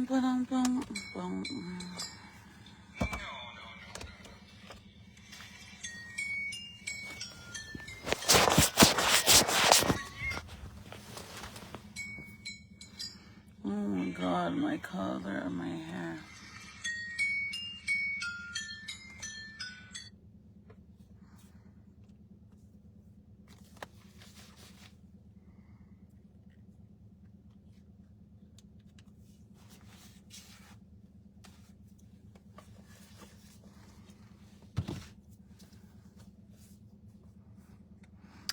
Bum, bum, bum. Oh my god, my color of my hair.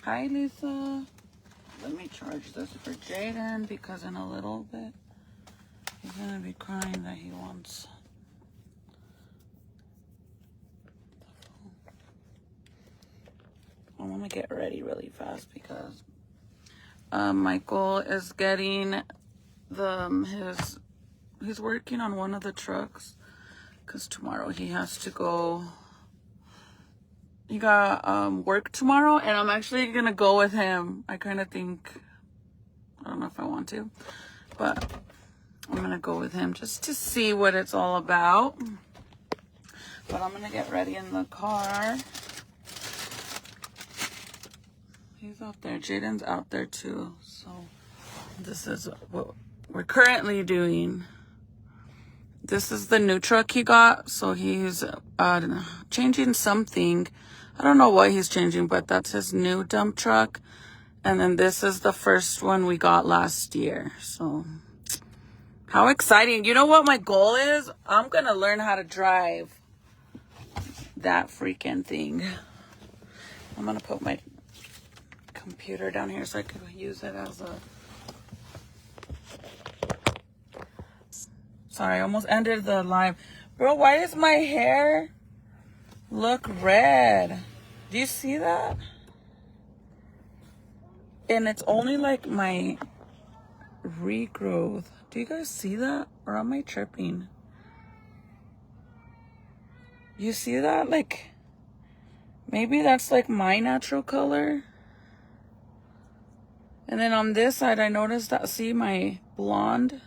Hi, Lisa. Let me charge this for Jaden because in a little bit he's gonna be crying that he wants. I want to get ready really fast because Michael is getting he's working on one of the trucks because tomorrow he has to go. He got work tomorrow, and I'm actually gonna go with him. I kind of think, I don't know if I want to, but I'm gonna go with him just to see what it's all about. But I'm gonna get ready in the car. He's out there. Jaden's out there too. So this is what we're currently doing. This is the new truck he got. So he's changing something. I don't know what he's changing, but that's his new dump truck. And then this is the first one we got last year. So how exciting. You know what my goal is? I'm going to learn how to drive that freaking thing. I'm going to put my computer down here so I can use it as a... Sorry, I almost ended the live. Bro, why does my hair look red? Do you see that? And it's only like my regrowth. Do you guys see that? Or am I tripping? You see that? Like, maybe that's like my natural color. And then on this side, I noticed that, see, my blonde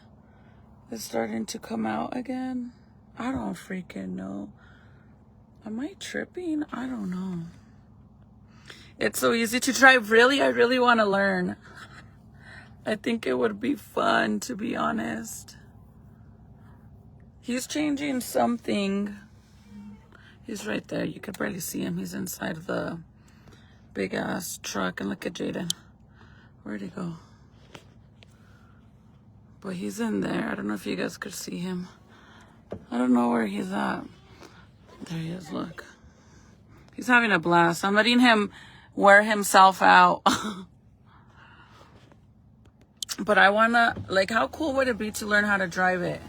is starting to come out again. I don't freaking know. Am I tripping? I don't know. It's so easy to drive. Really, I really want to learn. I think it would be fun, to be honest. He's changing something. He's right there. You could barely see him. He's inside of the big ass truck. And look at Jaden. Where'd he go? But he's in there. I don't know if you guys could see him. I don't know where he's at. There he is, look. He's having a blast. I'm letting him wear himself out. But I want to, like, how cool would it be to learn how to drive it?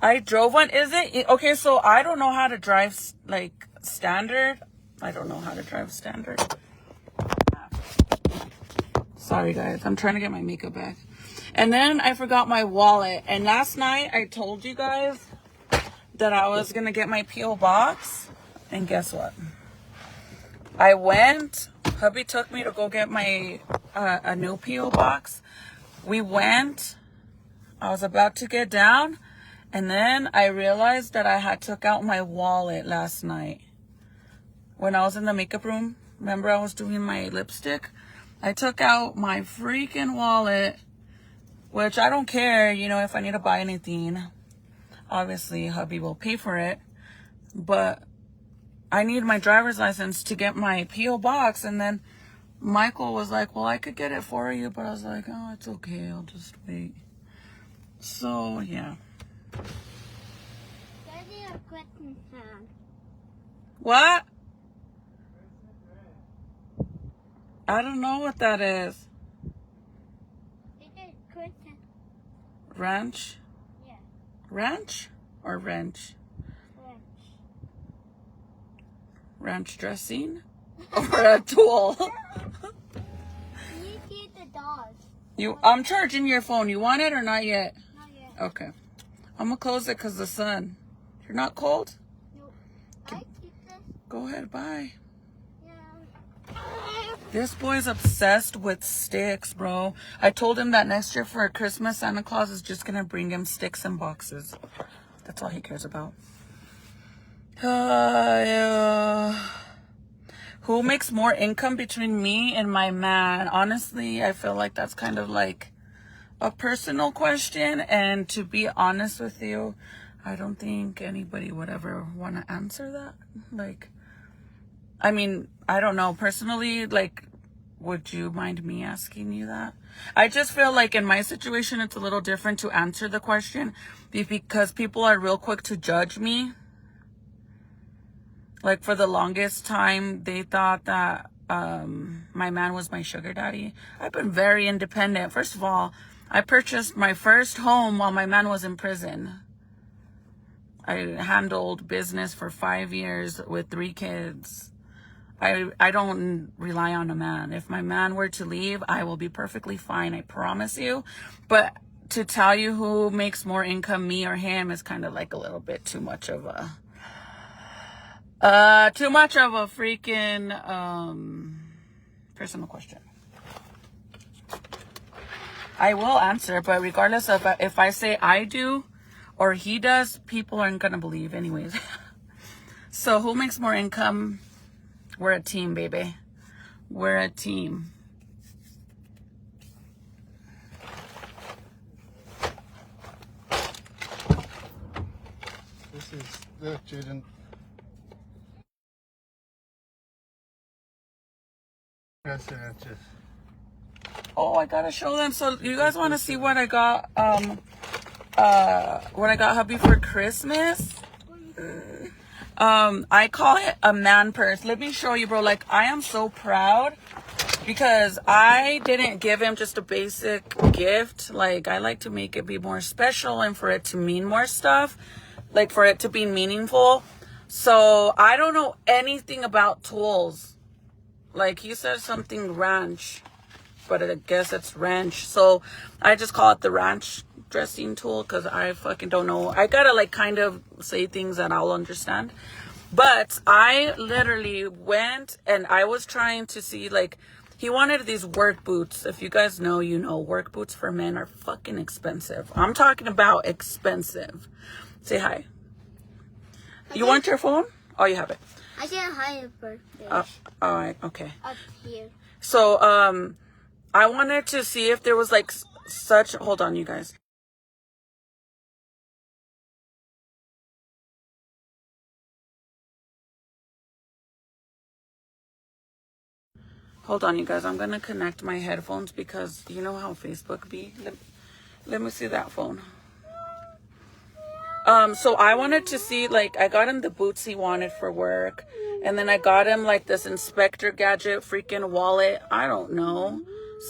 I drove one. Is it? Okay, so I don't know how to drive, like, standard. I don't know how to drive standard. Sorry, guys. I'm trying to get my makeup back. And then I forgot my wallet. And last night I told you guys that I was going to get my P.O. box. And guess what? I went. Hubby took me to go get my a new P.O. box. We went. I was about to get down. And then I realized that I had took out my wallet last night. When I was in the makeup room. Remember I was doing my lipstick? I took out my freaking wallet, which I don't care, you know, if I need to buy anything. Obviously, hubby will pay for it. But I need my driver's license to get my P.O. box. And then Michael was like, well, I could get it for you. But I was like, oh, it's okay. I'll just wait. So, yeah. What? I don't know what that is. Ranch? Yeah. Ranch or wrench? Ranch dressing? Or a tool? You feed the dog. I'm charging your phone. You want it or not yet? Not yet. Okay. I'm going to close it because the sun. You're not cold? Nope. I keep this. Go ahead. Bye. Yeah. This boy's obsessed with sticks, bro. I told him that next year for Christmas, Santa Claus is just gonna bring him sticks and boxes. That's all he cares about. Yeah. Who makes more income between me and my man? Honestly, I feel like that's kind of like a personal question. And to be honest with you, I don't think anybody would ever want to answer that. Like, I mean, I don't know. Personally, like, would you mind me asking you that? I just feel like in my situation, it's a little different to answer the question because people are real quick to judge me. Like, for the longest time, they thought that my man was my sugar daddy. I've been very independent. First of all, I purchased my first home while my man was in prison. I handled business for 5 years with 3 kids. I don't rely on a man. If my man were to leave, I will be perfectly fine. I promise you. But to tell you who makes more income, me or him, is kind of like a little bit too much of a freaking personal question. I will answer, but regardless of if I say I do or he does, people aren't gonna believe anyways. So who makes more income? We're a team, baby. We're a team. This is the Jaden. Oh, I gotta show them. So you guys want to see what I got? What I got hubby for Christmas? I call it a man purse. Let me show you, bro. Like, I am so proud because I didn't give him just a basic gift. Like, I like to make it be more special and for it to mean more stuff, like for it to be meaningful. So I don't know anything about tools. Like, he said something ranch, but I guess it's ranch. So I just call it the ranch dressing tool because I fucking don't know. I gotta like kind of say things that I'll understand. But I literally went and I was trying to see, like, he wanted these work boots. If you guys know, you know, work boots for men are fucking expensive. I'm talking about expensive. Say hi. You want your phone? Oh, you have it. I can't hide it first. All right, okay. Up here. So, I wanted to see if there was like such, hold on, you guys. Hold on, you guys. I'm going to connect my headphones because you know how Facebook be. Let me see that phone. So I wanted to see, like, I got him the boots he wanted for work. And then I got him, like, this Inspector Gadget freaking wallet. I don't know.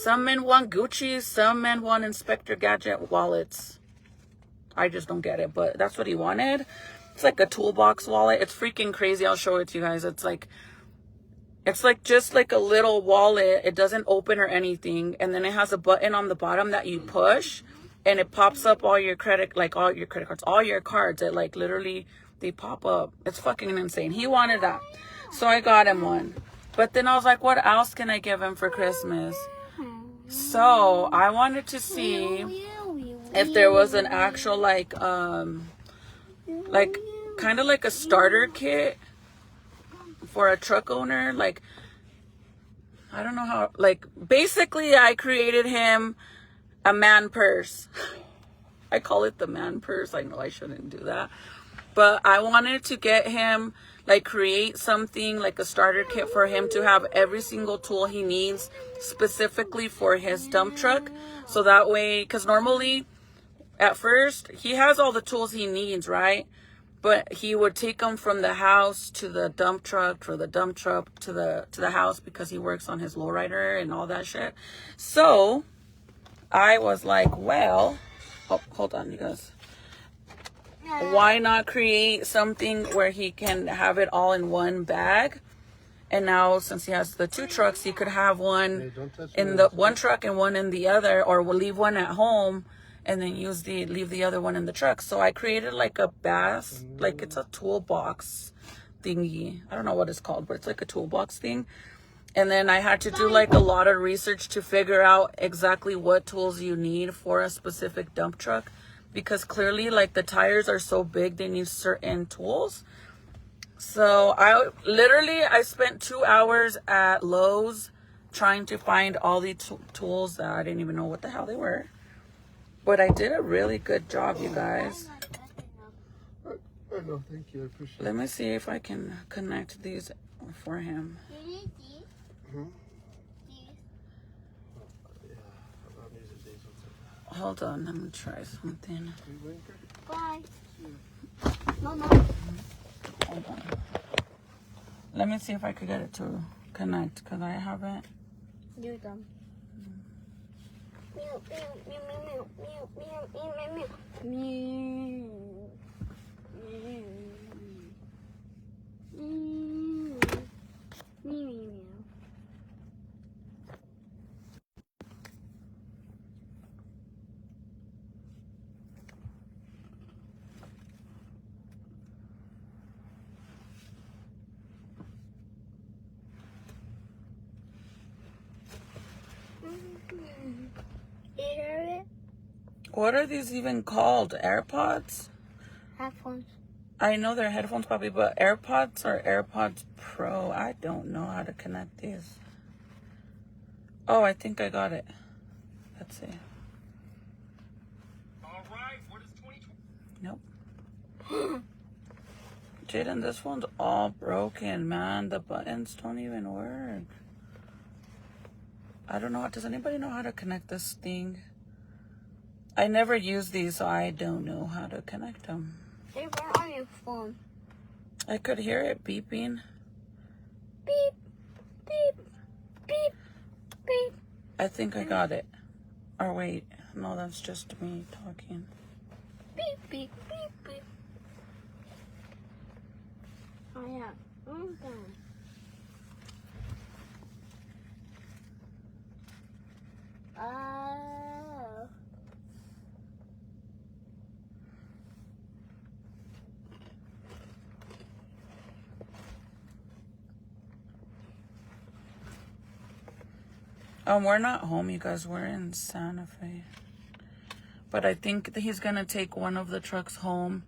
Some men want Gucci. Some men want Inspector Gadget wallets. I just don't get it. But that's what he wanted. It's like a toolbox wallet. It's freaking crazy. I'll show it to you guys. It's like just like a little wallet. It doesn't open or anything. And then it has a button on the bottom that you push. And it pops up all your credit cards, all your cards. It like literally, they pop up. It's fucking insane. He wanted that. So I got him one. But then I was like, what else can I give him for Christmas? So I wanted to see if there was an actual like kind of like a starter kit for a truck owner. Like, I don't know how, like, basically I created him a man purse. I call it the man purse. I know I shouldn't do that, but I wanted to get him, like, create something like a starter kit for him to have every single tool he needs specifically for his dump truck. So that way, because normally at first he has all the tools he needs, right? But he would take them from the house to the dump truck, for the dump truck to the house, because he works on his lowrider and all that shit. So I was like, well, hold on, you guys. Why not create something where he can have it all in one bag? And now, since he has the 2 trucks, he could have one in the one truck and one in the other, or we'll leave one at home and then leave the other one in the truck. So I created like a like it's a toolbox thingy. I don't know what it's called, but it's like a toolbox thing. And then I had to do like a lot of research to figure out exactly what tools you need for a specific dump truck, because clearly like the tires are so big they need certain tools. So I spent 2 hours at Lowe's trying to find all these tools that I didn't even know what the hell they were. But I did a really good job, you guys. I know, thank you. I appreciate it. Let me see if I can connect these for him. Hmm? Hold on, let me try something. Bye. Mama. Hold on. Let me see if I could get it to connect, because I haven't. Do them. Meow, meow, meow, meow, meow, meow, meow, meow, meow. What are these even called? AirPods? Headphones. I know they're headphones, probably, but AirPods or AirPods Pro? I don't know how to connect these. Oh, I think I got it. Let's see. All right, what is 2020? Nope. Jaden, this one's all broken, man. The buttons don't even work. I don't know. Does anybody know how to connect this thing? I never use these, so I don't know how to connect them. They were on your phone. I could hear it beeping. Beep, beep, beep, beep. I think I got it. Or wait, no, that's just me talking. Beep, beep, beep, beep. Oh, yeah. Okay. Oh. We're not home, you guys. We're in Santa Fe. But I think that he's going to take one of the trucks home,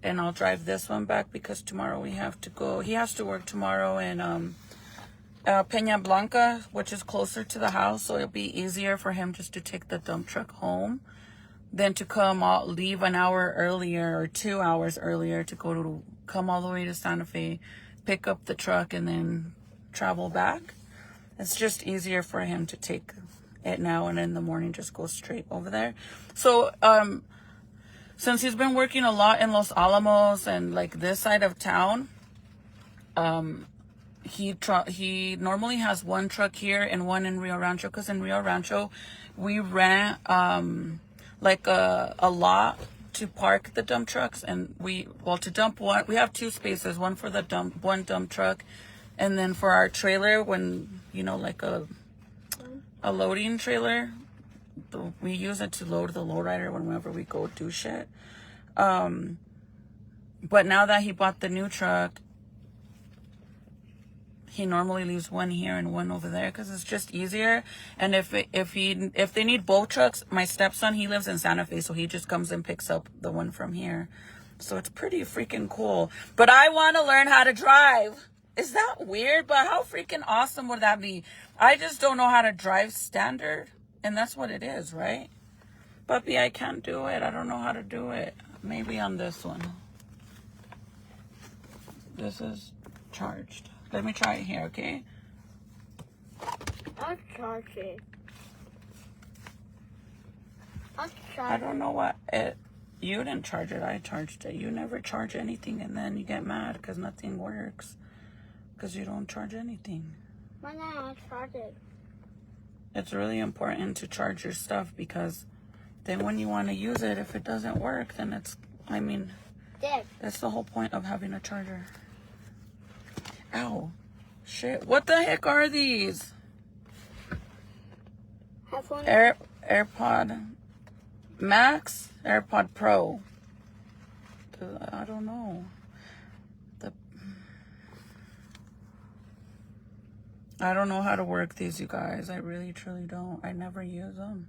and I'll drive this one back because tomorrow we have to go. He has to work tomorrow in Peña Blanca, which is closer to the house, so it'll be easier for him just to take the dump truck home than to leave an hour earlier or 2 hours earlier to come all the way to Santa Fe, pick up the truck, and then travel back. It's just easier for him to take it now, and in the morning just go straight over there. So since he's been working a lot in Los Alamos and like this side of town, he normally has one truck here and one in Rio Rancho, because in Rio Rancho we rent like a lot to park the dump trucks, and to dump one, we have 2 spaces, one for the one dump truck, and then for our trailer, when like a loading trailer, we use it to load the lowrider whenever we go do shit. But now that he bought the new truck, he normally leaves one here and one over there because it's just easier. And if they need both trucks, my stepson, he lives in Santa Fe, so he just comes and picks up the one from here. So it's pretty freaking cool. But I want to learn how to drive. Is that weird? But how freaking awesome would that be? I just don't know how to drive standard, and that's what it is, right? Puppy, I can't do it. I don't know how to do it. Maybe on this one. This is charged. Let me try it here, okay? I'll charge it. I don't know what it... You didn't charge it. I charged it. You never charge anything, and then you get mad because nothing works. Because you don't charge anything. Why not? I'll charge it. It's really important to charge your stuff, because then when you want to use it, if it doesn't work, then it's... Dick. That's the whole point of having a charger. Ow. Shit. What the heck are these? Headphones. AirPod Max? AirPod Pro? I don't know. I don't know how to work these, you guys. I really, truly don't. I never use them.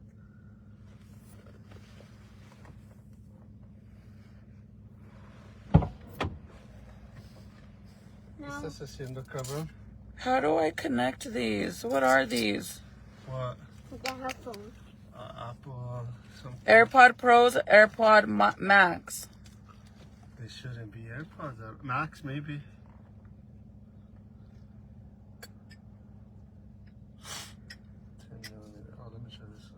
¿Estás haciendo, cabrón? How do I connect these? What are these? What? The headphones. Apple something. AirPod Pros, AirPod Max. They shouldn't be AirPods. Max, maybe. Oh, let me try this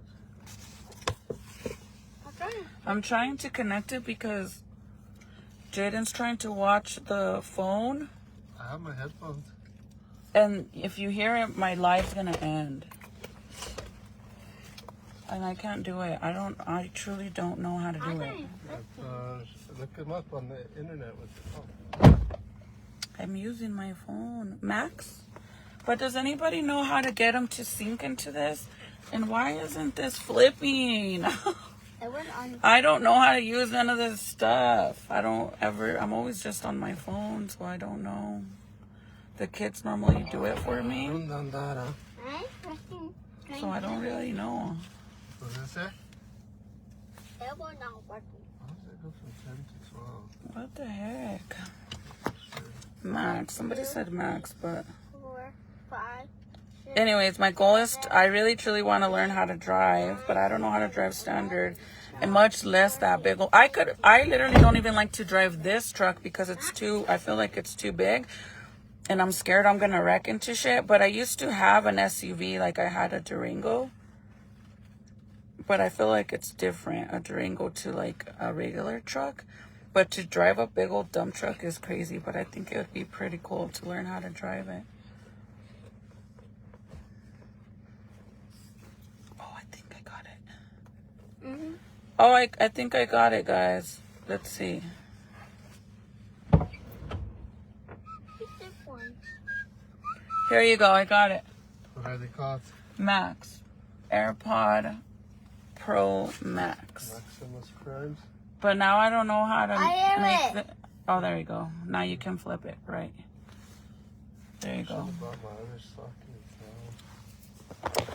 one. I'm trying to connect it because Jaden's trying to watch the phone. I have my headphones. And if you hear it, my live's gonna end. And I can't do it. I truly don't know how to do it. Look them up on the internet with the phone. I'm using my phone. Max? But does anybody know how to get them to sync into this? And why isn't this flipping? I don't know how to use none of this stuff. I'm always just on my phone, so I don't know. The kids normally do it for me. So I don't really know. What does it say? It will not work. How does it go from 10 to 12? What the heck? Max. Somebody said Max, but... 4, 5, 6. Anyways, my goal is I really truly want to learn how to drive, but I don't know how to drive standard, and much less that big. I literally don't even like to drive this truck because I feel like it's too big, and I'm scared I'm gonna wreck into shit. But I used to have an SUV, like I had a Durango, but I feel like it's different, a Durango to like a regular truck. But to drive a big old dump truck is crazy, but I think it would be pretty cool to learn how to drive it. Oh, I think I got it, guys. Let's see. Here you go. I got it. What are they called? Max. AirPod Pro Max. Maximus Primes. But now I don't know how to I make it. Oh, there you go. Now you can flip it, right? There you go.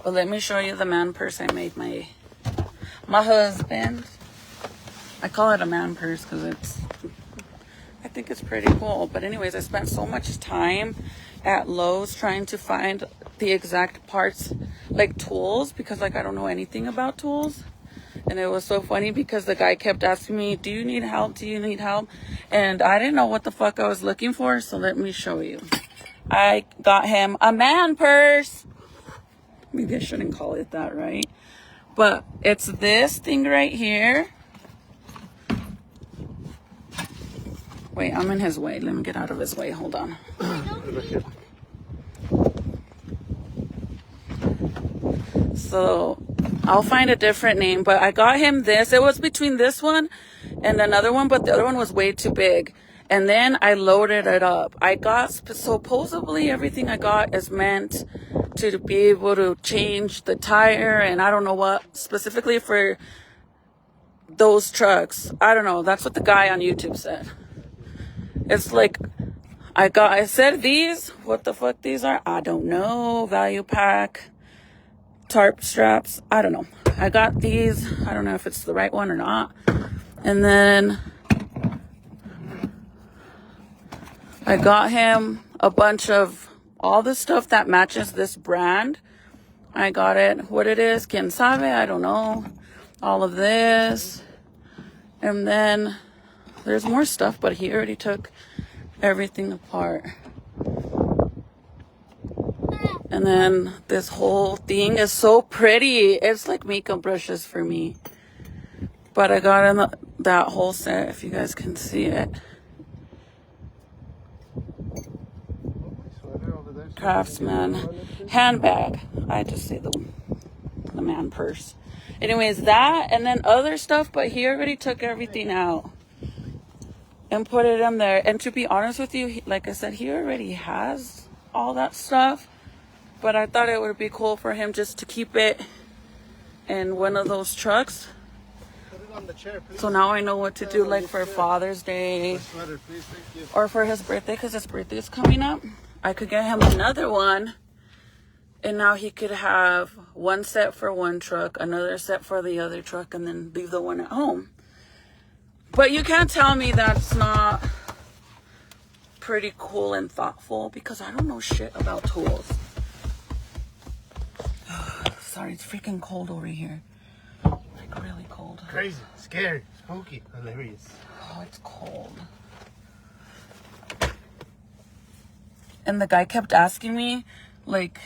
Well, let me show you the man purse I made my husband. I call it a man purse because I think it's pretty cool. But anyways, I spent so much time at Lowe's trying to find the exact parts, like tools, because like I don't know anything about tools. And it was so funny because the guy kept asking me, do you need help? Do you need help? And I didn't know what the fuck I was looking for. So let me show you. I got him a man purse. Maybe I shouldn't call it that, right? But it's this thing right here. Wait, I'm in his way. Let me get out of his way. Hold on. So I'll find a different name, but I got him this. It was between this one and another one, but the other one was way too big. And then I loaded it up. I got, supposedly everything I got is meant to be able to change the tire and I don't know what, specifically for those trucks. I don't know. That's what the guy on YouTube said. It's like, I said these, what the fuck these are? I don't know. Value pack, tarp straps. I don't know. I got these. I don't know if it's the right one or not. And then I got him a bunch of all the stuff that matches this brand. I got it. What it is, quien sabe? I don't know. All of this. And then there's more stuff, but he already took everything apart. And then this whole thing is so pretty. It's like makeup brushes for me. But I got him that whole set, if you guys can see it. Craftsman handbag. I just say the man purse. Anyways, that and then other stuff, but he already took everything out and put it in there. And to be honest with you, like I said, he already has all that stuff, but I thought it would be cool for him just to keep it in one of those trucks. Put it on the chair, please. So now I know what to do, like for Father's Day Sweater, please. Thank you. or for his birthday, because his birthday is coming up. I could get him another one And now he could have one set for one truck, another set for the other truck, and then leave the one at home. But you can't tell me that's not pretty cool and thoughtful, because I don't know shit about tools. Sorry, it's freaking cold over here. Like really cold. Crazy, scary, spooky, hilarious. Oh, it's cold. And the guy kept asking me, like,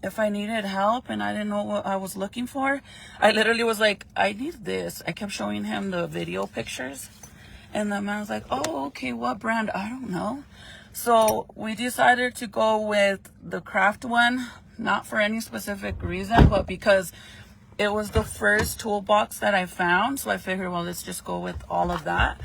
if I needed help, and I didn't know what I was looking for. I literally was like, I need this. I kept showing him the video pictures. And the man was like, oh, okay, what brand? I don't know. So we decided to go with the Craft one, not for any specific reason, but because it was the first toolbox that I found. So I figured, well, let's just go with all of that.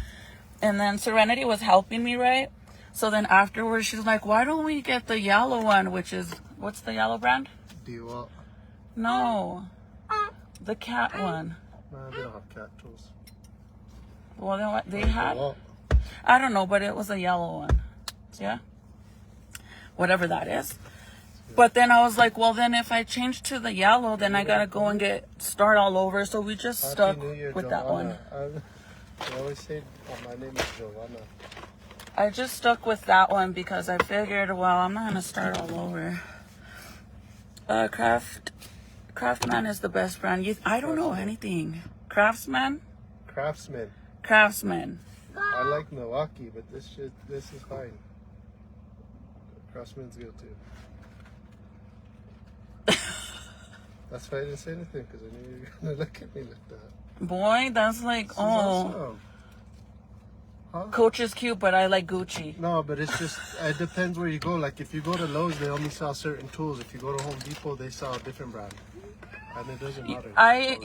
And then Serenity was helping me, right? So then afterwards, she's like, why don't we get the yellow one, which is, what's the yellow brand? Do you want? No, the cat one. Nah, they don't have cat tools. Well, then what they had? I don't know, but it was a yellow one. Yeah? Whatever that is. But then I was like, well, then if I change to the yellow, then I gotta go and start all over. So we just stuck with that one. I always say, my name is Joanna. I just stuck with that one because I figured, well, I'm not gonna start all over. Craftsman is the best brand. I don't know anything. Craftsman? Craftsman. I like Milwaukee, but this is fine. Craftsman's good too. That's why I didn't say anything, because I knew you were gonna look at me like that. Boy, that's like, This is awesome. Huh? Coach is cute, but I like Gucci. No, but it's just, it depends where you go. Like, if you go to Lowe's, they only sell certain tools. If you go to Home Depot, they sell a different brand. And it doesn't matter.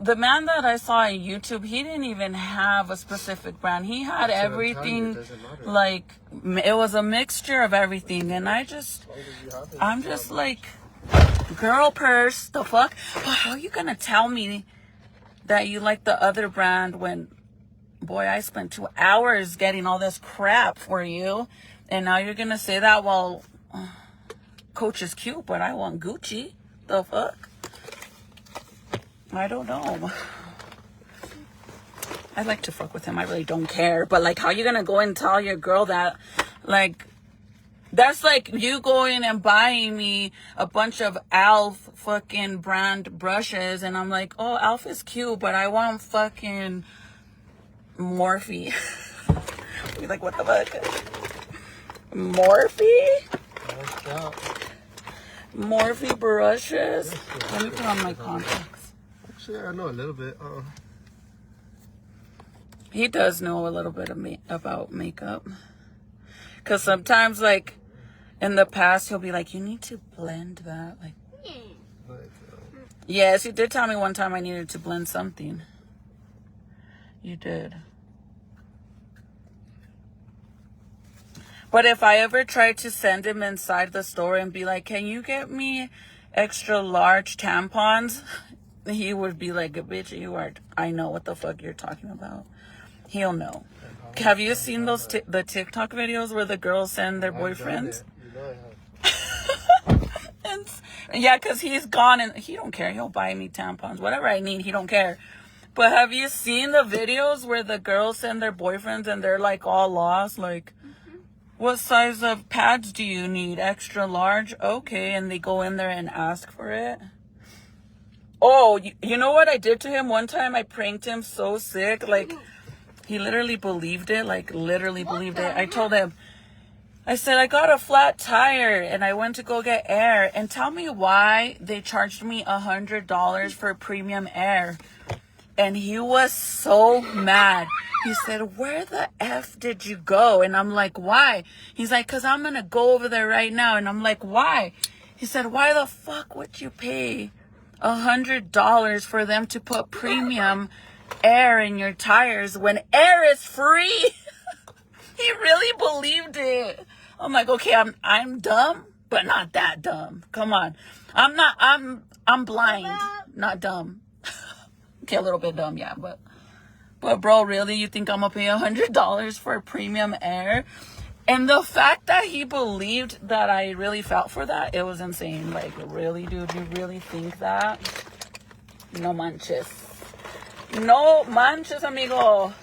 The man that I saw on YouTube, he didn't even have a specific brand. He had everything, like, it was a mixture of everything. And I'm just like, girl purse, the fuck? How are you gonna tell me that you like the other brand when, boy, I spent 2 hours getting all this crap for you, and now you're gonna say that? Well, Coach is cute, but I want Gucci. The fuck? I don't know. I like to fuck with him. I really don't care. But like, how you gonna go and tell your girl that? Like, that's like you going and buying me a bunch of Alf fucking brand brushes, and I'm like, oh, Alf is cute, but I want fucking Morphe. You're like, what the fuck? Morphe? Morphe brushes? Let me put on my contacts. Actually, I know a little bit. He does know a little bit about makeup. Because sometimes, like, in the past, he'll be like, you need to blend that. Like, yes, you did tell me one time I needed to blend something. You did. But if I ever tried to send him inside the store and be like, can you get me extra large tampons? He would be like, bitch, I know what the fuck you're talking about. He'll know. Have you seen those the TikTok videos where the girls send their boyfriends? Yeah, because he's gone and he don't care. He'll buy me tampons. Whatever I need, he don't care. But have you seen the videos where the girls send their boyfriends and they're like all lost? Like, what size of pads do you need? Extra large? Okay. And they go in there and ask for it. Oh, you know what I did to him? One time I pranked him so sick. Like, he literally believed it. Like, literally believed it. I told him, I said, I got a flat tire and I went to go get air. And tell me why they charged me $100 for premium air. And he was so mad. He said, where the F did you go? And I'm like, why? He's like, because I'm going to go over there right now. And I'm like, why? He said, why the fuck would you pay $100 for them to put premium air in your tires when air is free? He really believed it. I'm like, okay, I'm dumb, but not that dumb. Come on. I'm blind, not dumb. Okay, a little bit dumb, yeah, but bro, really, you think I'm gonna pay $100 for premium air? And the fact that he believed that I really felt for that, it was insane. Like, really, dude? You really think that? No manches. No manches, amigo.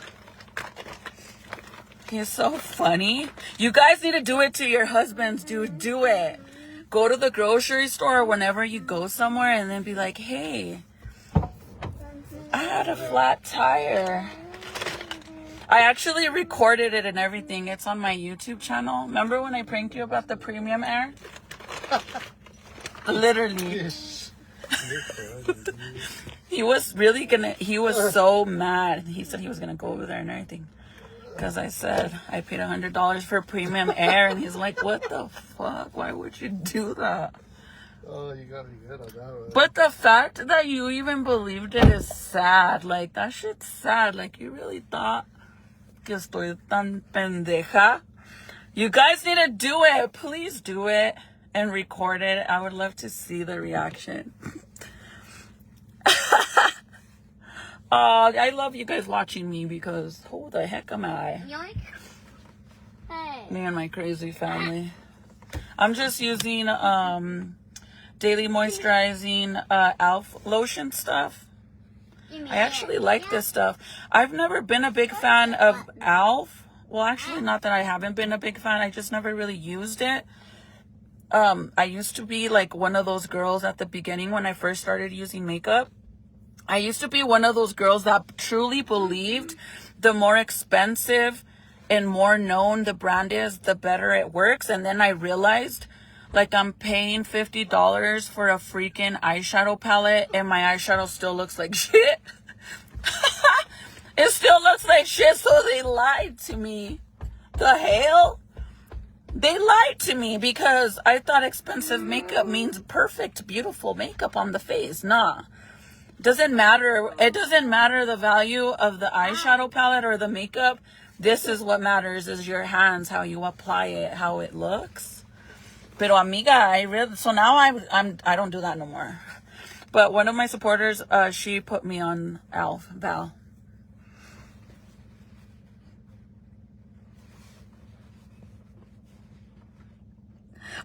He's so funny. You guys need to do it to your husbands, dude. Do it. Go to the grocery store whenever you go somewhere and then be like, hey, I had a flat tire. I actually recorded it and everything. It's on my YouTube channel. Remember when I pranked you about the premium air? Literally. He was so mad. He said he was gonna go over there and everything. Because I said I paid $100 for premium air, and he's like, what the fuck? Why would you do that? Oh, you gotta be good on that one. But the fact that you even believed it is sad. Like, that shit's sad. Like, you really thought que estoy tan pendeja. You guys need to do it. Please do it and record it. I would love to see the reaction. I love you guys watching me because who the heck am I? Yoink. Hey. Me and my crazy family. I'm just using daily moisturizing Elf lotion stuff. I actually like this stuff. I've never been a big fan of Elf. Well, actually, not that I haven't been a big fan. I just never really used it. I used to be like one of those girls at the beginning when I first started using makeup. I used to be one of those girls that truly believed the more expensive and more known the brand is, the better it works. And then I realized, like, I'm paying $50 for a freaking eyeshadow palette and my eyeshadow still looks like shit. It still looks like shit, so they lied to me. The hell? They lied to me because I thought expensive makeup means perfect, beautiful makeup on the face. Nah. Doesn't matter. It doesn't matter the value of the eyeshadow palette or the makeup. This is what matters, is your hands, how you apply it, how it looks. Pero amiga, so now I don't do that no more. But one of my supporters, she put me on Val.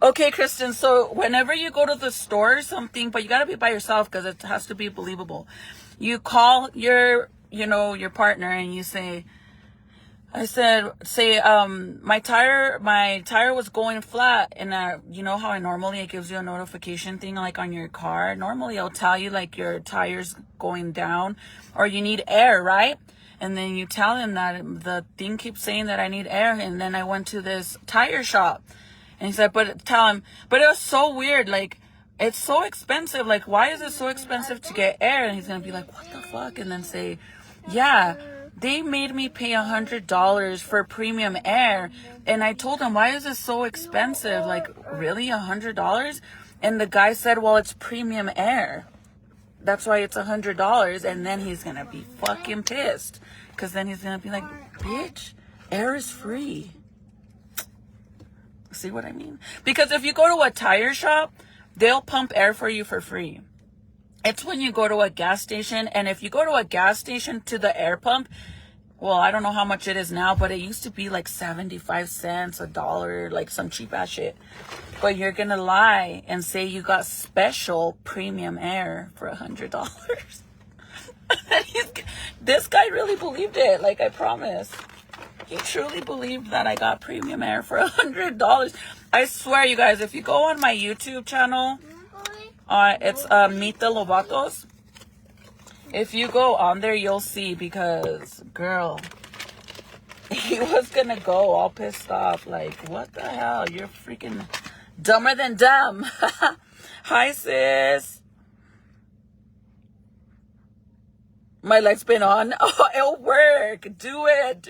Okay, Kristen, so whenever you go to the store or something, but you got to be by yourself because it has to be believable. You call your partner and you say, my tire was going flat, and you know how it gives you a notification thing like on your car. Normally it'll tell you like your tire's going down or you need air, right? And then you tell him that the thing keeps saying that I need air, and then I went to this tire shop. And he said, but it was so weird. Like, it's so expensive. Like, why is it so expensive to get air? And he's going to be like, what the fuck? And then say, yeah, they made me pay $100 for premium air. And I told him, why is it so expensive? Like, really, $100? And the guy said, well, it's premium air. That's why it's $100. And then he's going to be fucking pissed. Because then he's going to be like, bitch, air is free. See what I mean? Because if you go to a tire shop, they'll pump air for you for free. It's when you go to a gas station, and if you go to a gas station to the air pump, well, I don't know how much it is now, but it used to be like 75 cents, $1, like some cheap ass shit. But you're gonna lie and say you got special premium air for $100. This guy really believed it, like I promise. He truly believed that I got premium air for $100. I swear, you guys, if you go on my YouTube channel, it's Meet the Lovatos. If you go on there, you'll see, because, girl, he was gonna go all pissed off. Like, what the hell? You're freaking dumber than dumb. Hi, sis. My light's been on. Oh, it'll work. Do it.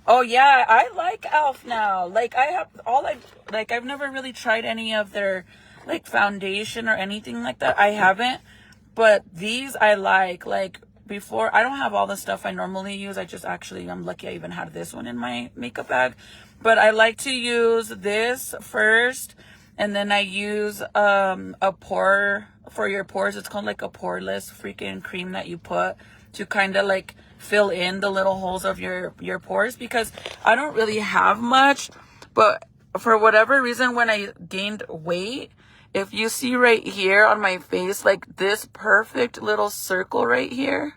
Oh yeah, I like Elf now. Like I've never really tried any of their like foundation or anything like that. I haven't, but these I like. Like before, I don't have all the stuff I normally use. I'm lucky I even had this one in my makeup bag. But I like to use this first, And then I use a pore for your pores. It's called like a poreless freaking cream that you put to kind of like fill in the little holes of your pores, because I don't really have much, but for whatever reason, when I gained weight, if you see right here on my face, like this perfect little circle right here,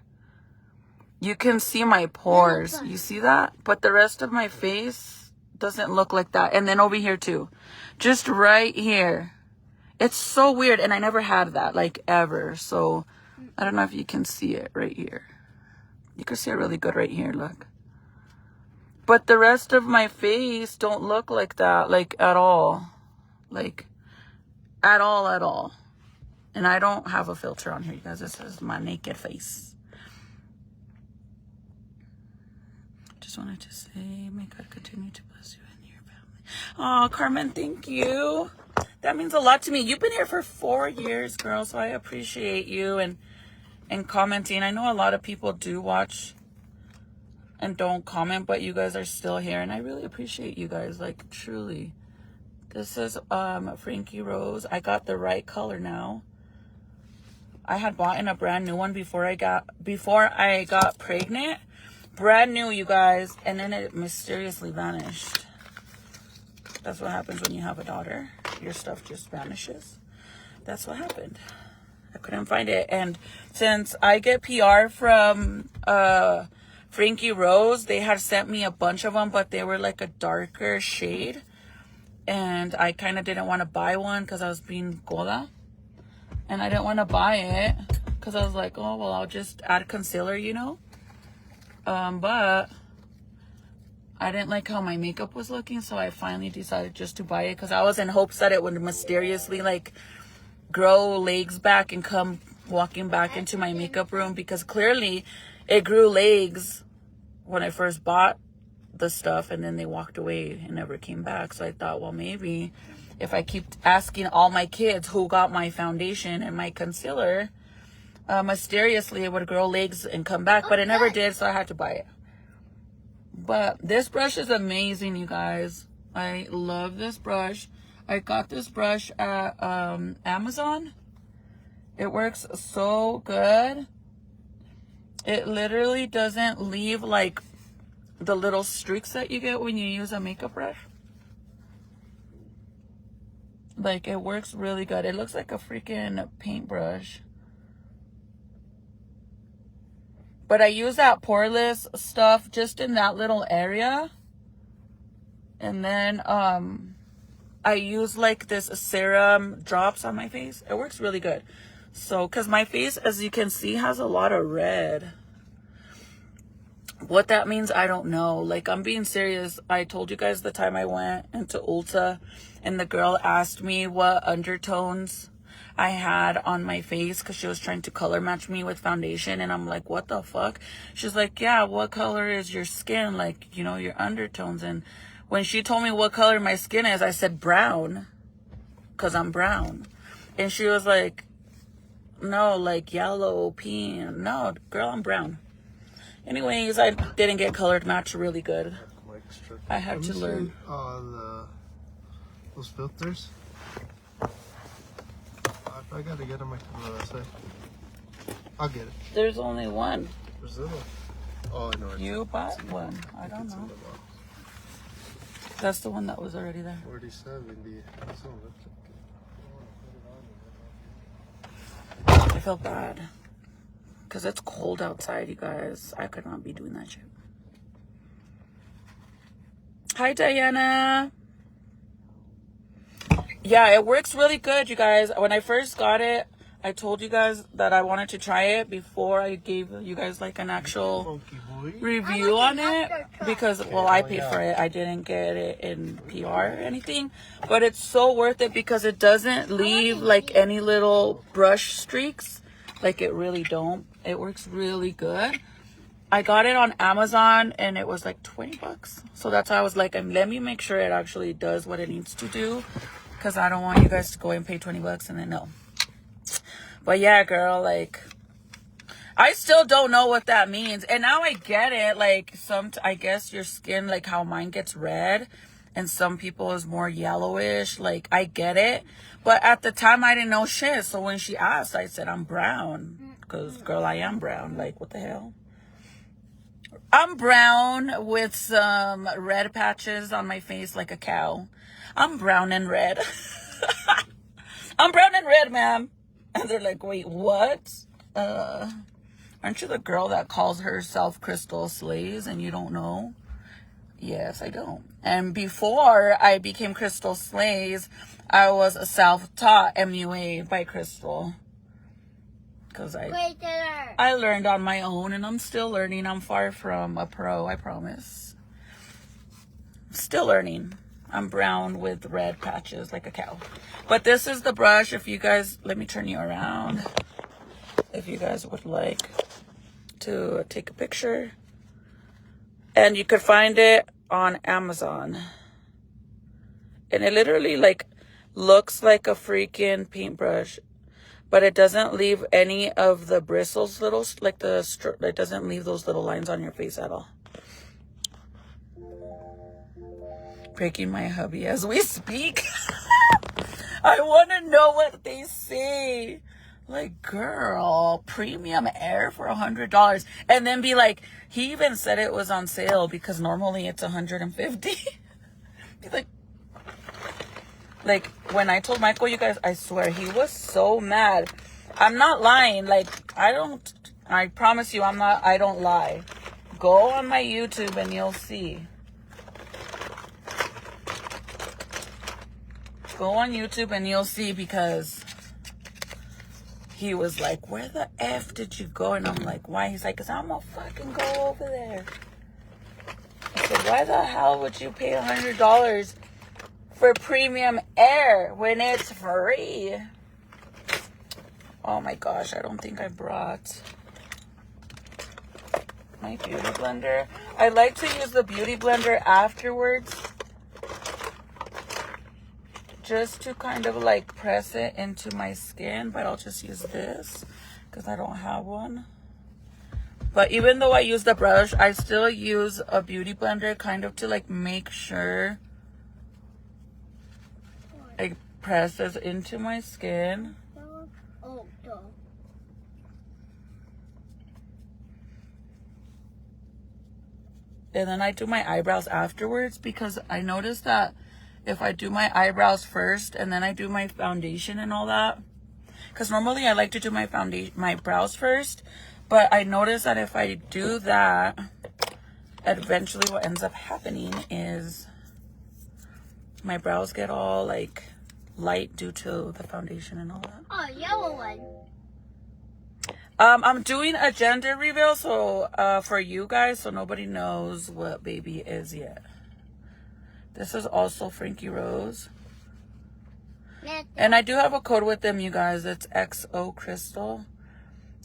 you can see my pores. You see that? But the rest of my face doesn't look like that. And then over here too, just right here. It's so weird. And I never had that, like, ever. So I don't know if you can see it right here. You can see it really good right here, look. But the rest of my face don't look like that, like, at all. Like, at all. And I don't have a filter on here, you guys. This is my naked face. Just wanted to say, may God continue to bless you and your family. Oh, Carmen, thank you. That means a lot to me. You've been here for 4 years, girl, so I appreciate you and commenting. I know a lot of people do watch and don't comment, but you guys are still here, and I really appreciate you guys, like, truly. This is Frankie Rose. I got the right color now. I had bought in a brand new one before I got pregnant. Brand new, you guys, and then it mysteriously vanished. That's what happens when you have a daughter. Your stuff just vanishes. That's what happened. I couldn't find it. And since I get PR from Frankie Rose, they had sent me a bunch of them, but they were like a darker shade. And I kind of didn't want to buy one because I was being gola. And I didn't want to buy it because I was like, oh, well, I'll just add concealer, you know. But I didn't like how my makeup was looking, so I finally decided just to buy it because I was in hopes that it would mysteriously like grow legs back and come walking back into my makeup room, because clearly it grew legs when I first bought the stuff, and then they walked away and never came back. So I thought, well, maybe if I keep asking all my kids who got my foundation and my concealer, mysteriously it would grow legs and come back, but it never did, so I had to buy it. But this brush is amazing, you guys. I love this brush. I got this brush at Amazon. It works so good. It literally doesn't leave like the little streaks that you get when you use a makeup brush. Like, it works really good. It looks like a freaking paintbrush. But I use that poreless stuff just in that little area. And then I use like this serum drops on my face. It works really good. So, because my face, as you can see, has a lot of red. What that means, I don't know. Like, I'm being serious. I told you guys the time I went into Ulta and the girl asked me what undertones I had on my face because she was trying to color match me with foundation. And I'm like, what the fuck? She's like, yeah, what color is your skin? Like, you know, your undertones. And when she told me what color my skin is, I said brown because I'm brown. And she was like, no, like yellow, pink. No, girl, I'm brown. Anyways, I didn't get colored match really good. I had to learn. Those filters. I gotta get them. I'll get it. There's only one. There's little. Oh, I know. You bought one. I don't know. That's the one that was already there. 4070. I felt bad. Because it's cold outside, you guys. I could not be doing that shit. Hi, Diana. Yeah, it works really good, you guys. When I first got it, I told you guys that I wanted to try it before I gave you guys like an actual review on it. Because, well, I paid for it. I didn't get it in PR or anything. But it's so worth it because it doesn't leave like any little brush streaks. Like, it really don't. It works really good. I got it on Amazon and it was like 20 bucks. So that's why I was like, let me make sure it actually does what it needs to do. Because I don't want you guys to go and pay 20 bucks and then no. But yeah, girl, like, I still don't know what that means. And now I get it. Like, I guess your skin, like how mine gets red, and some people is more yellowish. Like, I get it. But at the time, I didn't know shit. So when she asked, I said, I'm brown. Because, girl, I am brown. Like, what the hell? I'm brown with some red patches on my face like a cow. I'm brown and red. I'm brown and red, ma'am. And they're like, wait, what? Aren't you the girl that calls herself Crystal Slayy'z and you don't know? Yes, I don't. And before I became Crystal Slayy'z, I was a self-taught MUA by Crystal. Because I learned on my own, and I'm still learning. I'm far from a pro, I promise. Still learning. I'm brown with red patches like a cow. But this is the brush. If you guys, let me turn you around. If you guys would like to take a picture. And you could find it on Amazon. And it literally like looks like a freaking paintbrush. But it doesn't leave any of the bristles, like it doesn't leave those little lines on your face at all. Breaking my hubby as we speak. I want to know what they say. Like, girl, premium air for $100. And then be like, he even said it was on sale because normally it's $150. Be like, when I told Michael, you guys, I swear, he was so mad. I'm not lying. Like, I promise you, I don't lie. Go on my YouTube and you'll see. Go on YouTube and you'll see, because he was like, where the F did you go? And I'm like, why? He's like, 'cause I'm gonna fucking go over there. I said, why the hell would you pay $100 for premium air when it's free? Oh my gosh, I don't think I brought my beauty blender. I like to use the beauty blender afterwards, just to kind of like press it into my skin, but I'll just use this because I don't have one. But even though I use the brush, I still use a beauty blender kind of to like make sure it presses into my skin. And then I do my eyebrows afterwards, because I noticed that if I do my eyebrows first and then I do my foundation and all that, because normally I like to do my brows first, but I noticed that if I do that, eventually what ends up happening is my brows get all like light due to the foundation and all that. Oh, yellow one. I'm doing a gender reveal, so for you guys, so nobody knows what baby is yet. This is also Frankie Rose. And I do have a code with them, you guys. It's XO Crystal.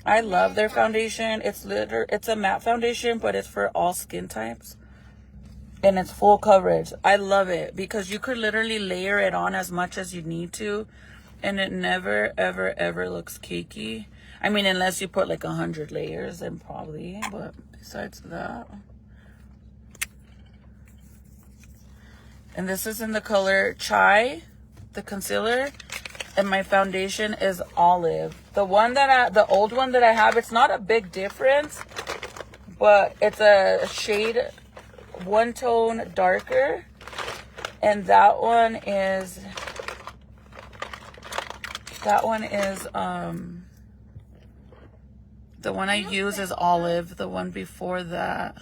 I love their foundation. It's a matte foundation, but it's for all skin types. And it's full coverage. I love it because you could literally layer it on as much as you need to. And it never, ever, ever looks cakey. I mean, unless you put like 100 layers, then probably. But besides that. And this is in the color Chai, the concealer. And my foundation is Olive. The old one that I have, it's not a big difference, but it's a shade, one tone darker. And that one is the one I use is Olive. The one before that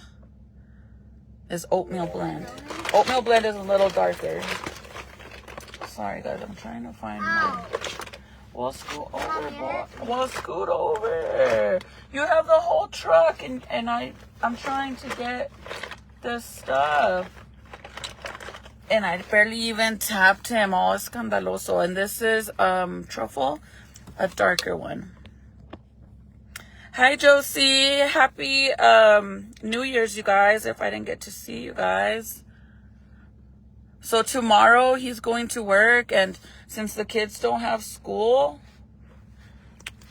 is Oatmeal Blend. Oatmeal Blend is a little darker. Sorry guys, I'm trying to find my... Well, scoot over, boy. Well, scoot over. You have the whole truck, and I'm trying to get this stuff. And I barely even tapped him. All escandaloso. And this is Truffle, a darker one. Hi, Josie. Happy New Year's, you guys, if I didn't get to see you guys. So tomorrow he's going to work, and since the kids don't have school,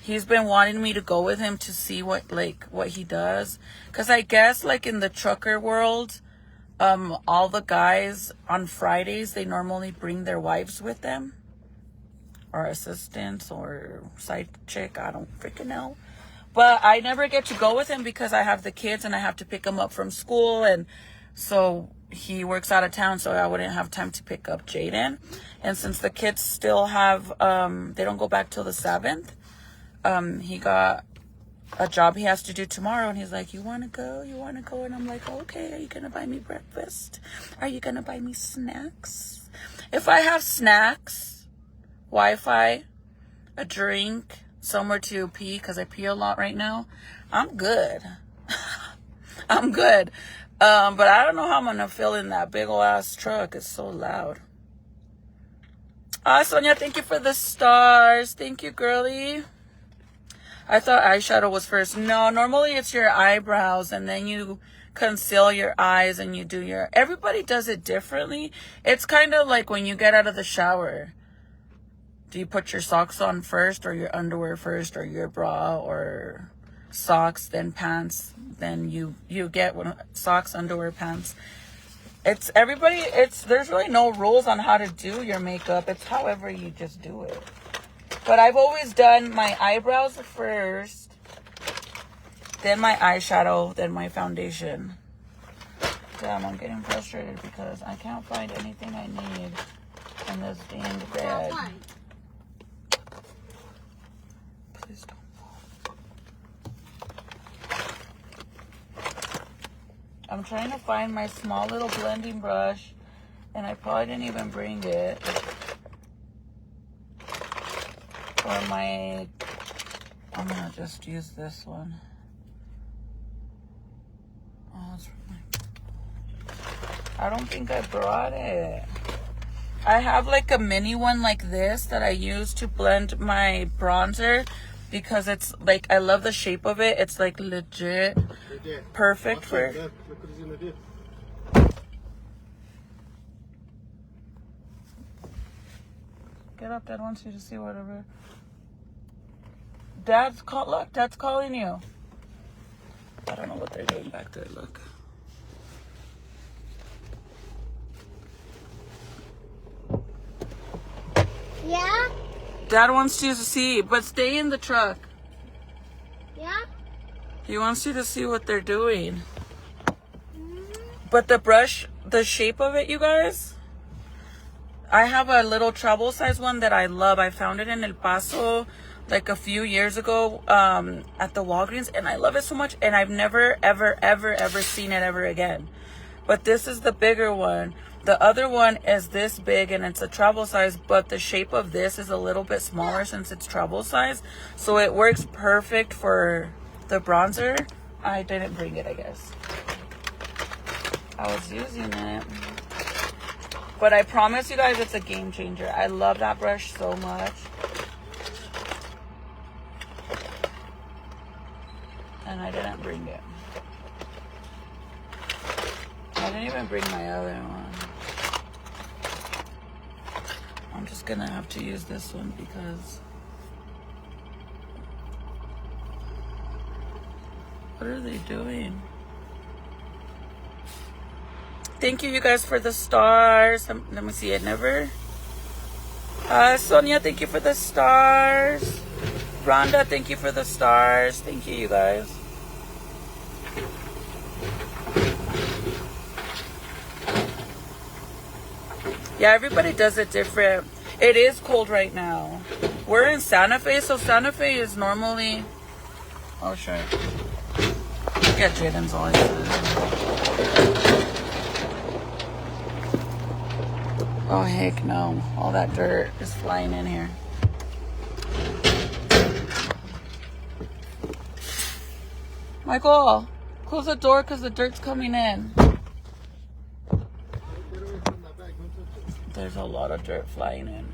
he's been wanting me to go with him to see what he does. Because I guess like in the trucker world, all the guys on Fridays, they normally bring their wives with them, or assistants, or side chick, I don't freaking know. But I never get to go with him because I have the kids and I have to pick them up from school, and so he works out of town, so I wouldn't have time to pick up Jaden. And since the kids still have, they don't go back till the 7th, he got a job he has to do tomorrow, and he's like, you want to go? You want to go? And I'm like, okay, are you going to buy me breakfast? Are you going to buy me snacks? If I have snacks, Wi-Fi, a drink, somewhere to pee, because I pee a lot right now, I'm good. I'm good. But I don't know how I'm going to feel in that big ol' ass truck. It's so loud. Sonia, thank you for the stars. Thank you, girly. I thought eyeshadow was first. No, normally it's your eyebrows, and then you conceal your eyes, and you do your... Everybody does it differently. It's kind of like when you get out of the shower. Do you put your socks on first, or your underwear first, or your bra, or socks, then pants, then you get socks, underwear, pants. It's everybody, there's really no rules on how to do your makeup. It's however you just do it. But I've always done my eyebrows first, then my eyeshadow, then my foundation. Damn, I'm getting frustrated because I can't find anything I need in this damn bed. Please don't fall. I'm trying to find my small little blending brush, and I probably didn't even bring it. Or I'm gonna just use this one. Oh, it's I don't think I brought it. I have like a mini one like this that I use to blend my bronzer, because it's like, I love the shape of it. It's like legit perfect for... Look what he's gonna do. Get up, Dad wants you to see whatever. Look, Dad's calling you. I don't know what they're doing back there, look. Yeah? Dad wants you to see, but stay in the truck. Yeah? He wants you to see what they're doing. But the brush, the shape of it, you guys, I have a little travel size one that I love. I found it in El Paso like a few years ago at the Walgreens, and I love it so much, and I've never, ever, ever, ever seen it ever again. But this is the bigger one. The other one is this big, and it's a travel size, but the shape of this is a little bit smaller since it's travel size. So it works perfect for the bronzer. I didn't bring it, I guess. I was using it. But I promise you guys, it's a game changer. I love that brush so much. And I didn't bring it. I didn't even bring my other one. I'm just gonna have to use this one because... What are they doing? Thank you, you guys, for the stars. Let me see it. Never. Sonia, thank you for the stars. Rhonda, thank you for the stars. Thank you, you guys. Yeah, everybody does it different. It is cold right now. We're in Santa Fe, so Santa Fe is normally... Oh, sure. Get Jaden's all Oh, heck no. All that dirt is flying in here. Michael, close the door because the dirt's coming in. There's a lot of dirt flying in.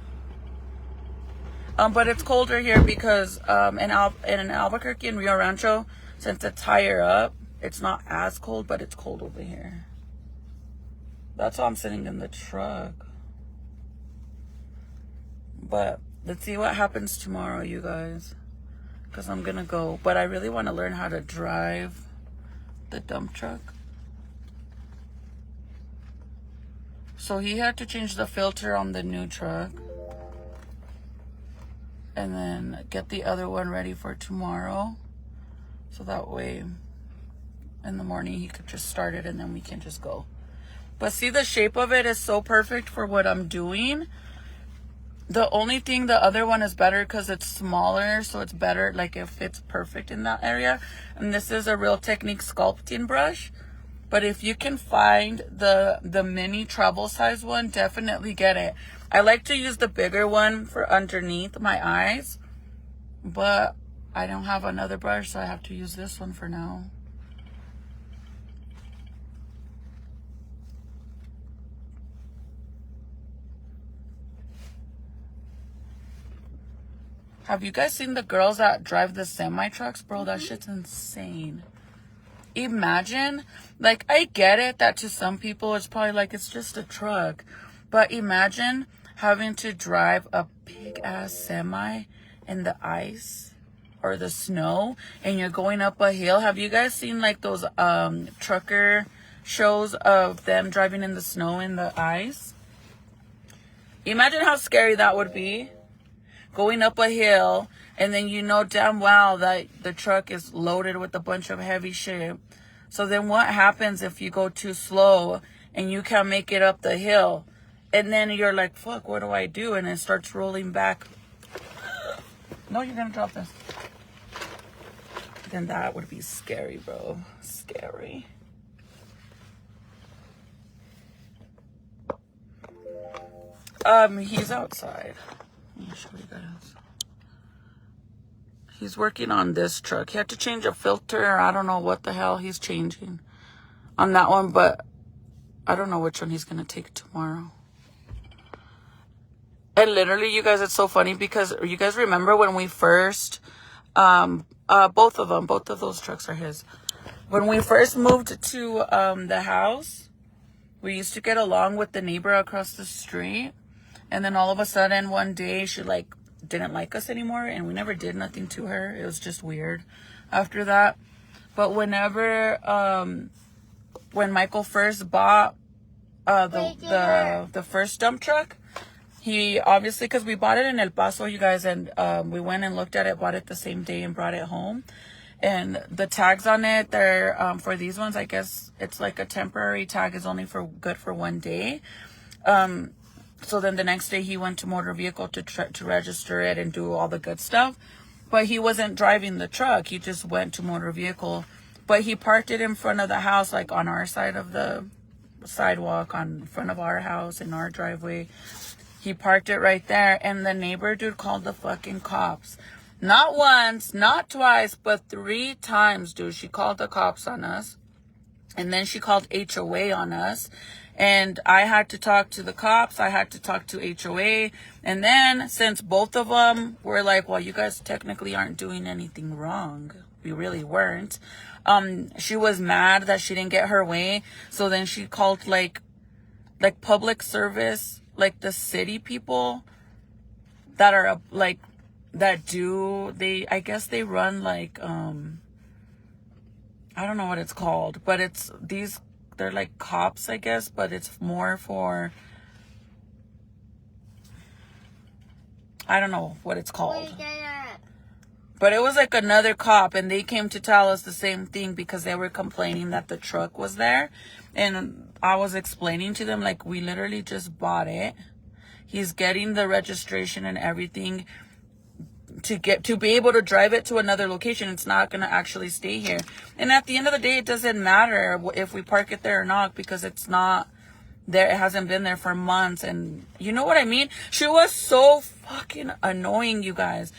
But it's colder here because in Albuquerque and Rio Rancho, since it's higher up, it's not as cold, but it's cold over here. That's why I'm sitting in the truck. But let's see what happens tomorrow, you guys. Because I'm going to go. But I really want to learn how to drive the dump truck. So he had to change the filter on the new truck. And then get the other one ready for tomorrow. So that way in the morning he could just start it and then we can just go. But see, the shape of it is so perfect for what I'm doing. The only thing, the other one is better because it's smaller, so it's better, like it fits perfect in that area. And this is a Real Technique sculpting brush. But if you can find the mini travel size one, definitely get it. I like to use the bigger one for underneath my eyes, but I don't have another brush, so I have to use this one for now. Have you guys seen the girls that drive the semi trucks? Bro, that shit's insane. Imagine, like, I get it that to some people it's probably like it's just a truck. But imagine having to drive a big ass semi in the ice or the snow and you're going up a hill. Have you guys seen like those trucker shows of them driving in the snow and the ice? Imagine how scary that would be. Going up a hill, and then you know damn well that the truck is loaded with a bunch of heavy shit. So then what happens if you go too slow and you can't make it up the hill? And then you're like, fuck, what do I do? And it starts rolling back. No, you're gonna drop this. Then that would be scary, bro. Scary. He's outside. Let me show you guys. He's working on this truck. He had to change a filter. I don't know what the hell he's changing on that one, but I don't know which one he's going to take tomorrow. And literally, you guys, it's so funny because you guys remember when we first, both of those trucks are his. When we first moved to the house, we used to get along with the neighbor across the street. And then all of a sudden, one day, she, like, didn't like us anymore. And we never did nothing to her. It was just weird after that. But whenever, when Michael first bought the first dump truck, he obviously, because we bought it in El Paso, you guys, and we went and looked at it, bought it the same day and brought it home. And the tags on it, they're, for these ones, I guess it's like a temporary tag, is only for good for one day. So then the next day he went to motor vehicle to register it and do all the good stuff. But he wasn't driving the truck. He just went to motor vehicle. But he parked it in front of the house, like on our side of the sidewalk, on front of our house, in our driveway. He parked it right there. And the neighbor dude called the fucking cops. Not once, not twice, but 3 times, dude. She called the cops on us. And then she called HOA on us. And I had to talk to the cops. I had to talk to HOA. And then, since both of them were like, well, you guys technically aren't doing anything wrong. We really weren't. She was mad that she didn't get her way. So then she called, like public service, like the city people that are, like, that do, I guess they run, like, I don't know what it's called. But it's these... They're like cops, I guess, but it's more for, I don't know what it's called. But it was like another cop, and they came to tell us the same thing because they were complaining that the truck was there. And I was explaining to them, like, we literally just bought it. He's getting the registration and everything to be able to drive it to another location. It's not going to actually stay here. And at the end of the day, it doesn't matter if we park it there or not, because it's not there. It hasn't been there for months. And you know what I mean? She was so fucking annoying, you guys.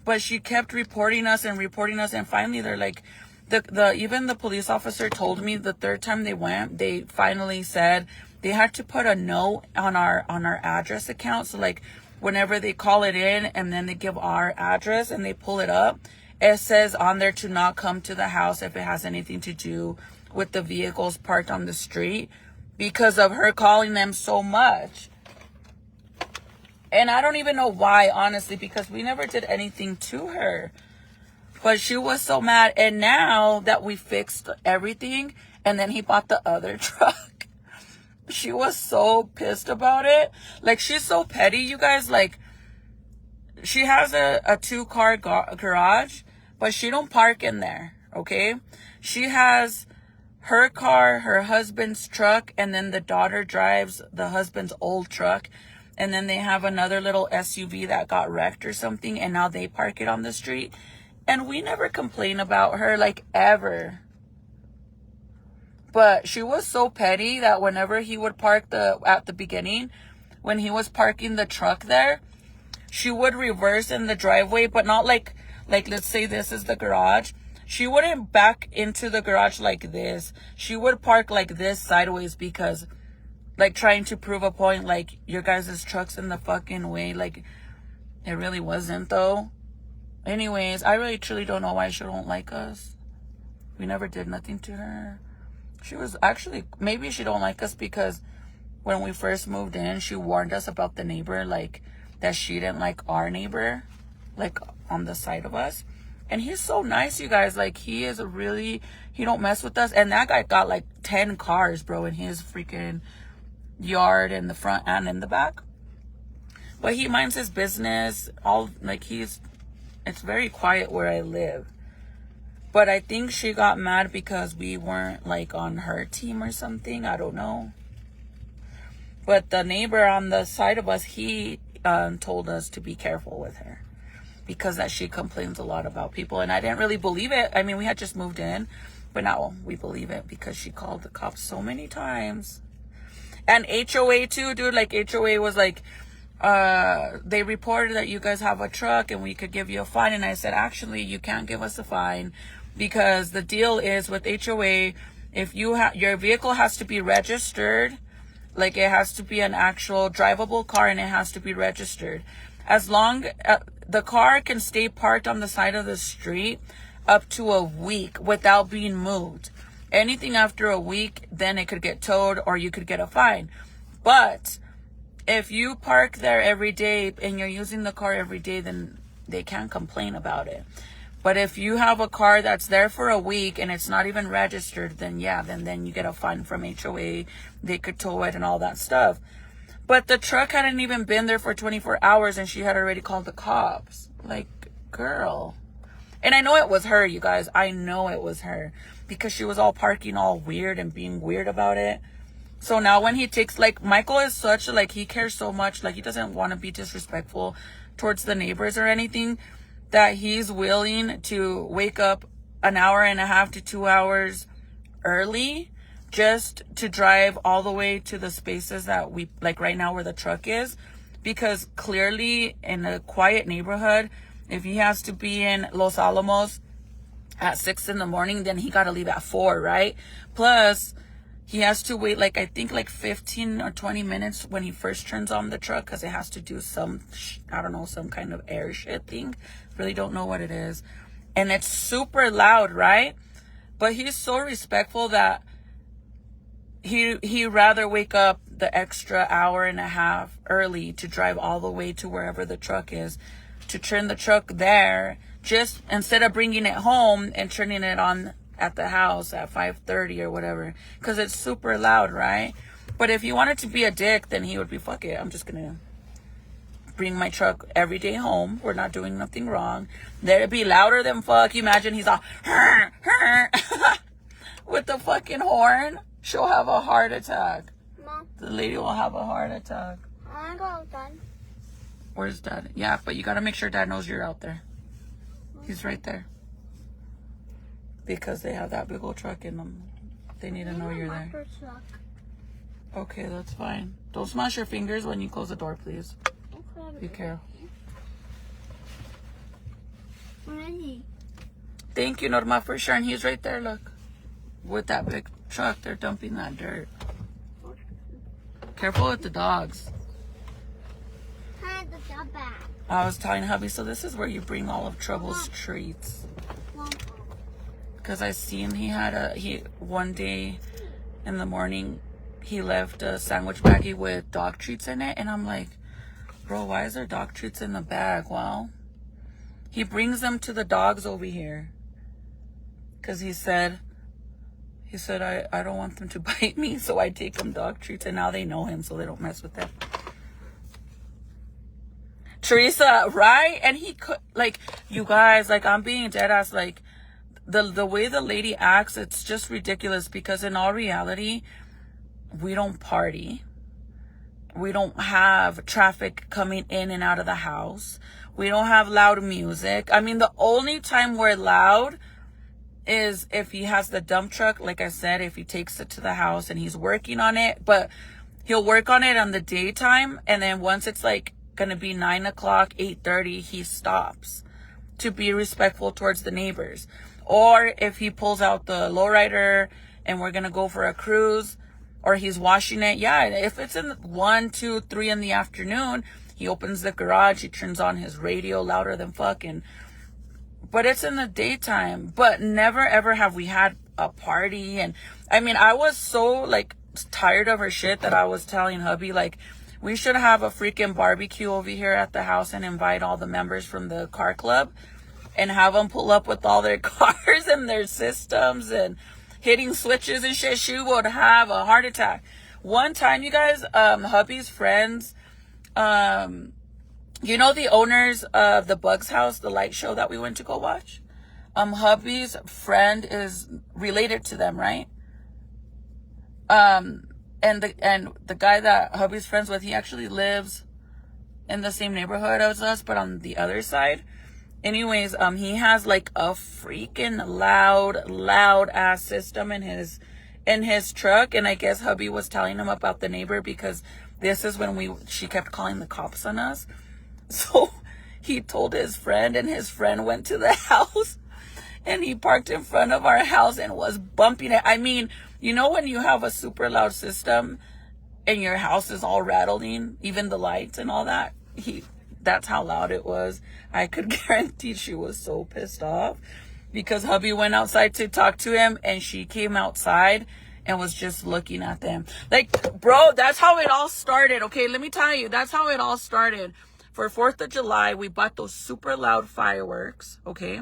But she kept reporting us. And finally they're like, even the police officer told me the 3rd time they went, they finally said they had to put a note on our address account. So like, whenever they call it in and then they give our address and they pull it up, it says on there to not come to the house if it has anything to do with the vehicles parked on the street, because of her calling them so much. And I don't even know why, honestly, because we never did anything to her. But she was so mad. And now that we fixed everything and then he bought the other truck, she was so pissed about it. Like, she's so petty, you guys. Like, she has a 2-car garage, but she don't park in there, okay? She has her car, her husband's truck, and then the daughter drives the husband's old truck. And then they have another little SUV that got wrecked or something, and now they park it on the street. And we never complain about her, like, ever. But she was so petty that whenever he would park at the beginning, when he was parking the truck there, she would reverse in the driveway, but not like let's say this is the garage. She wouldn't back into the garage like this. She would park like this sideways because, like, trying to prove a point, like, your guys' truck's in the fucking way. Like, it really wasn't, though. Anyways, I really truly don't know why she don't like us. We never did nothing to her. She was actually, maybe she don't like us because when we first moved in, she warned us about the neighbor, like, that she didn't like our neighbor, like, on the side of us. And he's so nice, you guys. Like, he don't mess with us. And that guy got like 10 cars, bro, in his freaking yard, in the front and in the back. But he minds his business. It's very quiet where I live. But I think she got mad because we weren't, like, on her team or something. I don't know. But the neighbor on the side of us, he told us to be careful with her because that she complains a lot about people. And I didn't really believe it. I mean, we had just moved in, but now we believe it because she called the cops so many times. And HOA too, dude. Like, HOA was like, they reported that you guys have a truck and we could give you a fine. And I said, actually, you can't give us a fine because the deal is with HOA, if your vehicle has to be registered, like, it has to be an actual drivable car and it has to be registered. As long the car can stay parked on the side of the street up to a week without being moved. Anything after a week, then it could get towed or you could get a fine. But if you park there every day and you're using the car every day, then they can't complain about it. But if you have a car that's there for a week and it's not even registered, then yeah, then you get a fine from HOA. They could tow it and all that stuff. But the truck hadn't even been there for 24 hours and she had already called the cops. Like, girl. And I know it was her, you guys. I know it was her because she was all parking all weird and being weird about it. So now when he takes, like, Michael is such, like, he cares so much, like, he doesn't want to be disrespectful towards the neighbors or anything, that he's willing to wake up an hour and a half to 2 hours early just to drive all the way to the spaces that we, like, right now where the truck is. Because clearly in a quiet neighborhood, if he has to be in Los Alamos at 6 in the morning, then he got to leave at 4, right? Plus, he has to wait, like, I think, like, 15 or 20 minutes when he first turns on the truck because it has to do some, I don't know, some kind of air shit thing. Really don't know what it is. And it's super loud, right? But he's so respectful that he rather wake up the extra hour and a half early to drive all the way to wherever the truck is, to turn the truck there, just instead of bringing it home and turning it on at the house at 5:30 or whatever, because it's super loud, right? But if he wanted to be a dick, then he would be, fuck it, I'm just gonna bring my truck every day home. We're not doing nothing wrong. That'd be louder than fuck. You imagine he's all with the fucking horn. She'll have a heart attack. Mom, The lady will have a heart attack. I go with Dad. Where's Dad? Yeah, but you gotta make sure Dad knows you're out there. He's right there. Because they have that big old truck in them. They need to know you're there. Monster truck. Okay, that's fine. Don't smash your fingers when you close the door, please. Okay. Be careful. Where is he? Thank you, Norma, for sharing. He's right there, look. With that big truck, they're dumping that dirt. Careful with the dogs. Had the dog back. I was telling hubby, so this is where you bring all of Trouble's treats. Mom. Because I seen one day in the morning, he left a sandwich baggie with dog treats in it. And I'm like, bro, why is there dog treats in the bag? Well, he brings them to the dogs over here. Because he said He said, I don't want them to bite me, so I take them dog treats, and now they know him, so they don't mess with him. Teresa, right? And he could, like, you guys, like, I'm being dead ass, like, the way the lady acts, it's just ridiculous, because in all reality, we don't party. We don't have traffic coming in and out of the house. We don't have loud music. I mean, the only time we're loud is if he has the dump truck. Like I said, if he takes it to the house and he's working on it, but he'll work on it on the daytime. And then once it's like going to be 9 o'clock, 8:30, he stops to be respectful towards the neighbors. Or if he pulls out the lowrider and we're going to go for a cruise, or he's washing it. Yeah, if it's in 1, 2, 3 in the afternoon, he opens the garage, he turns on his radio louder than fucking. But it's in the daytime. But never ever have we had a party. And I mean, I was so like tired of her shit that I was telling hubby, like, we should have a freaking barbecue over here at the house and invite all the members from the car club and have them pull up with all their cars and their systems and hitting switches and shit. She would have a heart attack. One time, you guys, hubby's friends, you know the owners of the Bugs House, the light show that we went to go watch? Hubby's friend is related to them, right? And the guy that hubby's friends with, he actually lives in the same neighborhood as us, but on the other side. Anyways, he has like a freaking loud ass system in his truck. And I guess hubby was telling him about the neighbor, because this is when she kept calling the cops on us. So he told his friend, and his friend went to the house and he parked in front of our house and was bumping it. I mean, you know, when you have a super loud system and your house is all rattling, even the lights and all that, that's how loud it was. I could guarantee she was so pissed off, because hubby went outside to talk to him and she came outside and was just looking at them. Like, bro, that's how it all started. Okay, let me tell you, that's how it all started. For 4th of July, we bought those super loud fireworks, okay?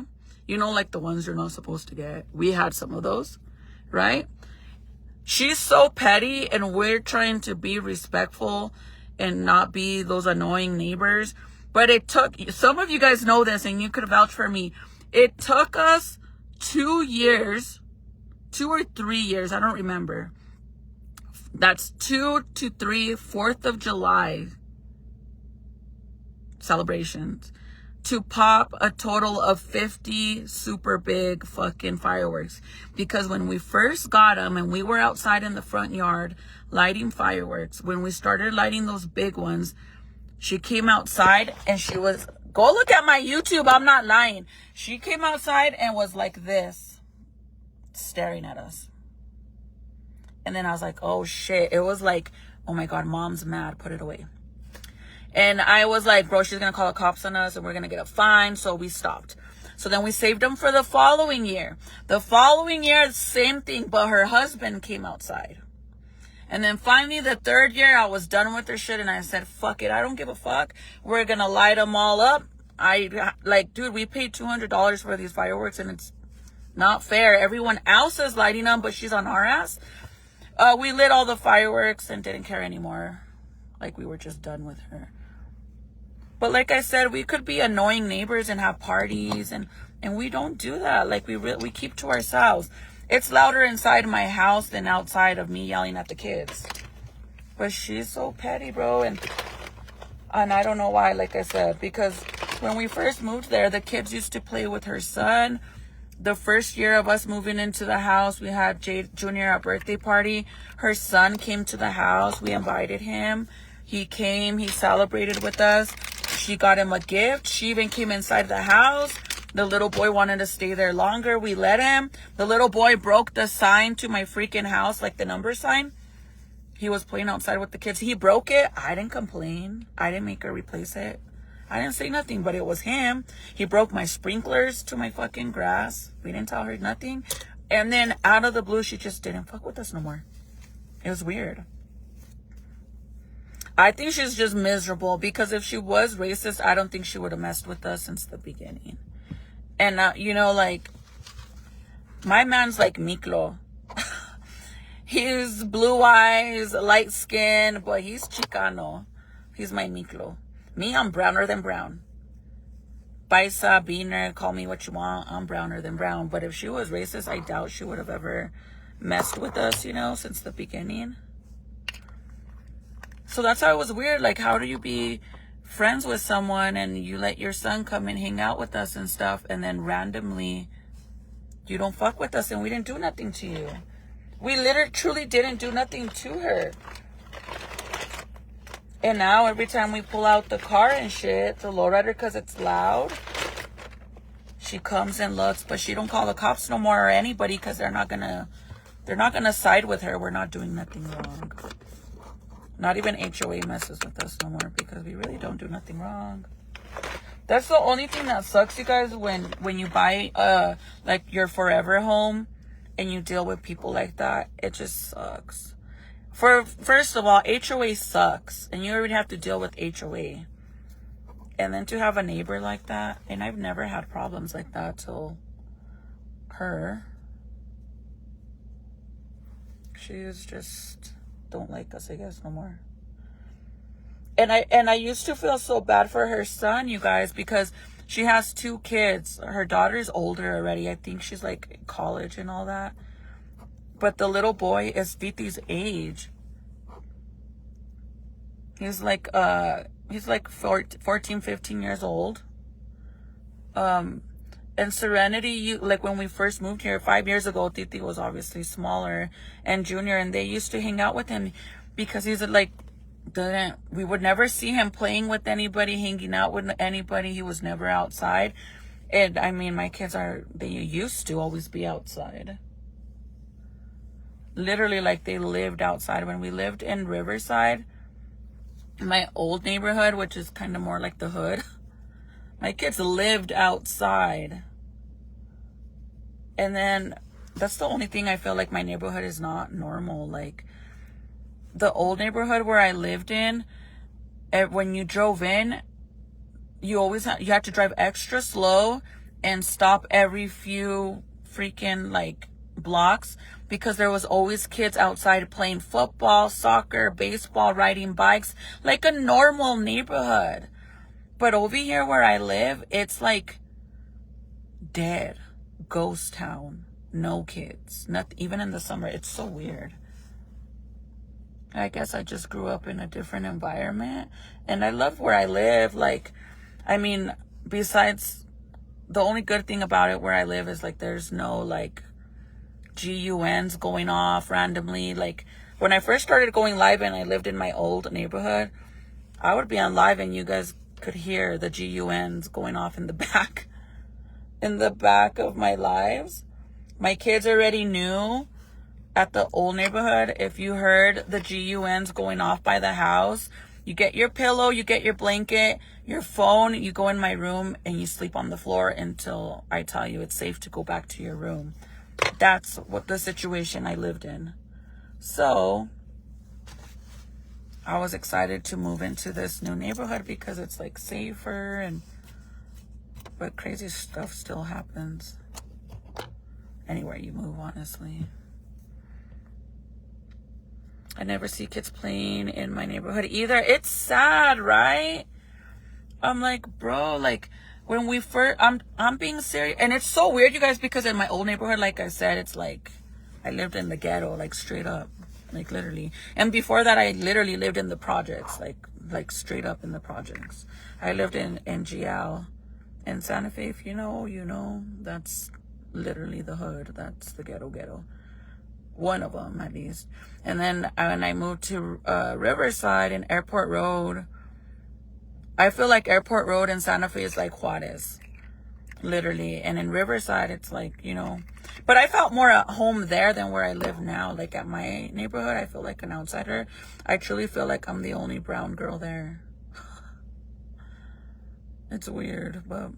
You know, like the ones you're not supposed to get. We had some of those, right? She's so petty, and we're trying to be respectful and not be those annoying neighbors. But it took, some of you guys know this and you could vouch for me. It took us 2 years, 2 or 3 years, I don't remember. That's 2 to 3 4th of July celebrations to pop a total of 50 super big fucking fireworks. Because when we first got them and we were outside in the front yard lighting fireworks, when we started lighting those big ones, she came outside and she was, go look at my YouTube, I'm not lying. She came outside and was like this, staring at us. And then I was like, oh shit. It was like, oh my God, mom's mad, put it away. And I was like, bro, she's going to call the cops on us and we're going to get a fine. So we stopped. So then we saved them for the following year. The following year, same thing, but her husband came outside. And then finally, the 3rd year, I was done with her shit and I said, fuck it, I don't give a fuck. We're going to light them all up. Dude, we paid $200 for these fireworks and it's not fair. Everyone else is lighting them, but she's on our ass. We lit all the fireworks and didn't care anymore. Like, we were just done with her. But like I said, we could be annoying neighbors and have parties, and we don't do that. Like, we keep to ourselves. It's louder inside my house than outside of me yelling at the kids. But she's so petty, bro. And I don't know why, like I said, because when we first moved there, the kids used to play with her son. The first year of us moving into the house, we had Jade Jr. a birthday party. Her son came to the house. We invited him. He came. He celebrated with us. She got him a gift. She even came inside the house. The little boy wanted to stay there longer. We let him. The little boy broke the sign to my freaking house, like the number sign. He was playing outside with the kids. He broke it. I didn't complain. I didn't make her replace it. I didn't say nothing, but it was him. He broke my sprinklers to my fucking grass. We didn't tell her nothing. And then out of the blue, she just didn't fuck with us no more. It was weird. I think she's just miserable, because if she was racist, I don't think she would have messed with us since the beginning. And, you know, like, my man's like Miklo. He's blue eyes, light skin, but he's Chicano. He's my Miklo. Me, I'm browner than brown. Paisa, beaner, call me what you want. I'm browner than brown. But if she was racist, I doubt she would have ever messed with us, you know, since the beginning. So that's how it was weird. Like, how do you be friends with someone and you let your son come and hang out with us and stuff, and then randomly you don't fuck with us and we didn't do nothing to you? We literally, truly didn't do nothing to her. And now every time we pull out the car and shit, the lowrider, because it's loud, she comes and looks, but she don't call the cops no more or anybody, because they're not gonna side with her. We're not doing nothing wrong. Not even HOA messes with us no more, because we really don't do nothing wrong. That's the only thing that sucks, you guys, when you buy like your forever home and you deal with people like that. It just sucks. First of all, HOA sucks, and you already have to deal with HOA. And then to have a neighbor like that, and I've never had problems like that till her. She is just don't like us, I guess, no more. And I used to feel so bad for her son, you guys, because she has 2 kids. Her daughter's older already. I think she's like in college and all that. But the little boy is Titi's age. He's like 14, 15 years old. And Serenity, like when we first moved here 5 years ago, Titi was obviously smaller and junior, and they used to hang out with him because he's like, we would never see him playing with anybody, hanging out with anybody. He was never outside. And I mean, my kids they used to always be outside. Literally, like, they lived outside. When we lived in Riverside, my old neighborhood, which is kind of more like the hood, my kids lived outside. And then that's the only thing I feel like my neighborhood is not normal. Like, the old neighborhood where I lived in, when you drove in, you had to drive extra slow and stop every few freaking like blocks, because there was always kids outside playing football, soccer, baseball, riding bikes, like a normal neighborhood. But over here where I live, it's like dead, ghost town, no kids, not even in the summer. It's so weird. I guess I just grew up in a different environment, and I love where I live. Like, I mean, besides, the only good thing about it where I live is like there's no like GUNs going off randomly. Like, when I first started going live and I lived in my old neighborhood, I would be on live and you guys could hear the GUNs going off in the back of my lives. My kids already knew at the old neighborhood, if you heard the GUNs going off by the house, you get your pillow, you get your blanket, your phone, you go in my room and you sleep on the floor until I tell you it's safe to go back to your room. That's what the situation I lived in. So I was excited to move into this new neighborhood because it's like safer, but crazy stuff still happens anywhere you move, honestly. I never see kids playing in my neighborhood either. It's sad, right? I'm like, bro, like, when we first, I'm being serious. And it's so weird, you guys, because in my old neighborhood, like I said, it's like, I lived in the ghetto, like, straight up, like, literally. And before that, I literally lived in the projects, like straight up in the projects. I lived in NGL and Santa Fe. If you know, that's literally the hood. That's the ghetto. One of them, at least. And then when I moved to Riverside and Airport Road, I feel like Airport Road in Santa Fe is like Juarez, literally. And in Riverside, it's like, but I felt more at home there than where I live now. Like, at my neighborhood, I feel like an outsider. I truly feel like I'm the only brown girl there. It's weird, but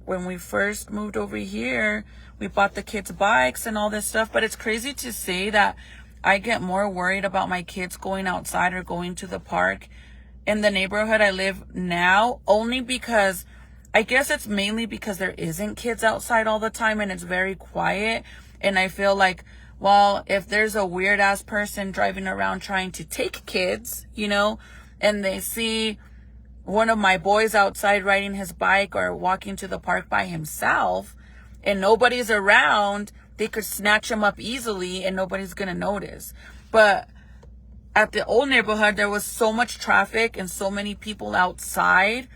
when we first moved over here, we bought the kids bikes and all this stuff. But it's crazy to say that I get more worried about my kids going outside or going to the park in the neighborhood I live now, only because I guess it's mainly because there isn't kids outside all the time and it's very quiet. And I feel like, well, if there's a weird ass person driving around trying to take kids, you know, and they see one of my boys outside riding his bike or walking to the park by himself and nobody's around, they could snatch him up easily and nobody's going to notice. But at the old neighborhood, there was so much traffic and so many people outside,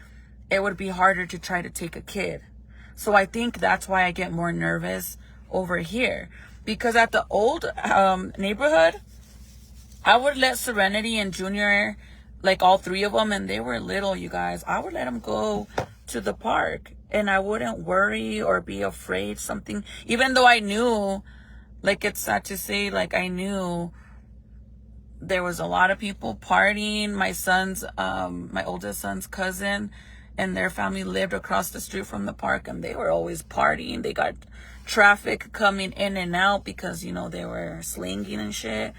it would be harder to try to take a kid. So I think that's why I get more nervous over here. Because at the old neighborhood, I would let Serenity and Junior, like all three of them, and they were little, you guys. I would let them go to the park and I wouldn't worry or be afraid something, even though I knew, like, it's sad to say, like, I knew there was a lot of people partying. My son's, my oldest son's cousin and their family lived across the street from the park, and they were always partying. They got traffic coming in and out because, you know, they were slinging and shit.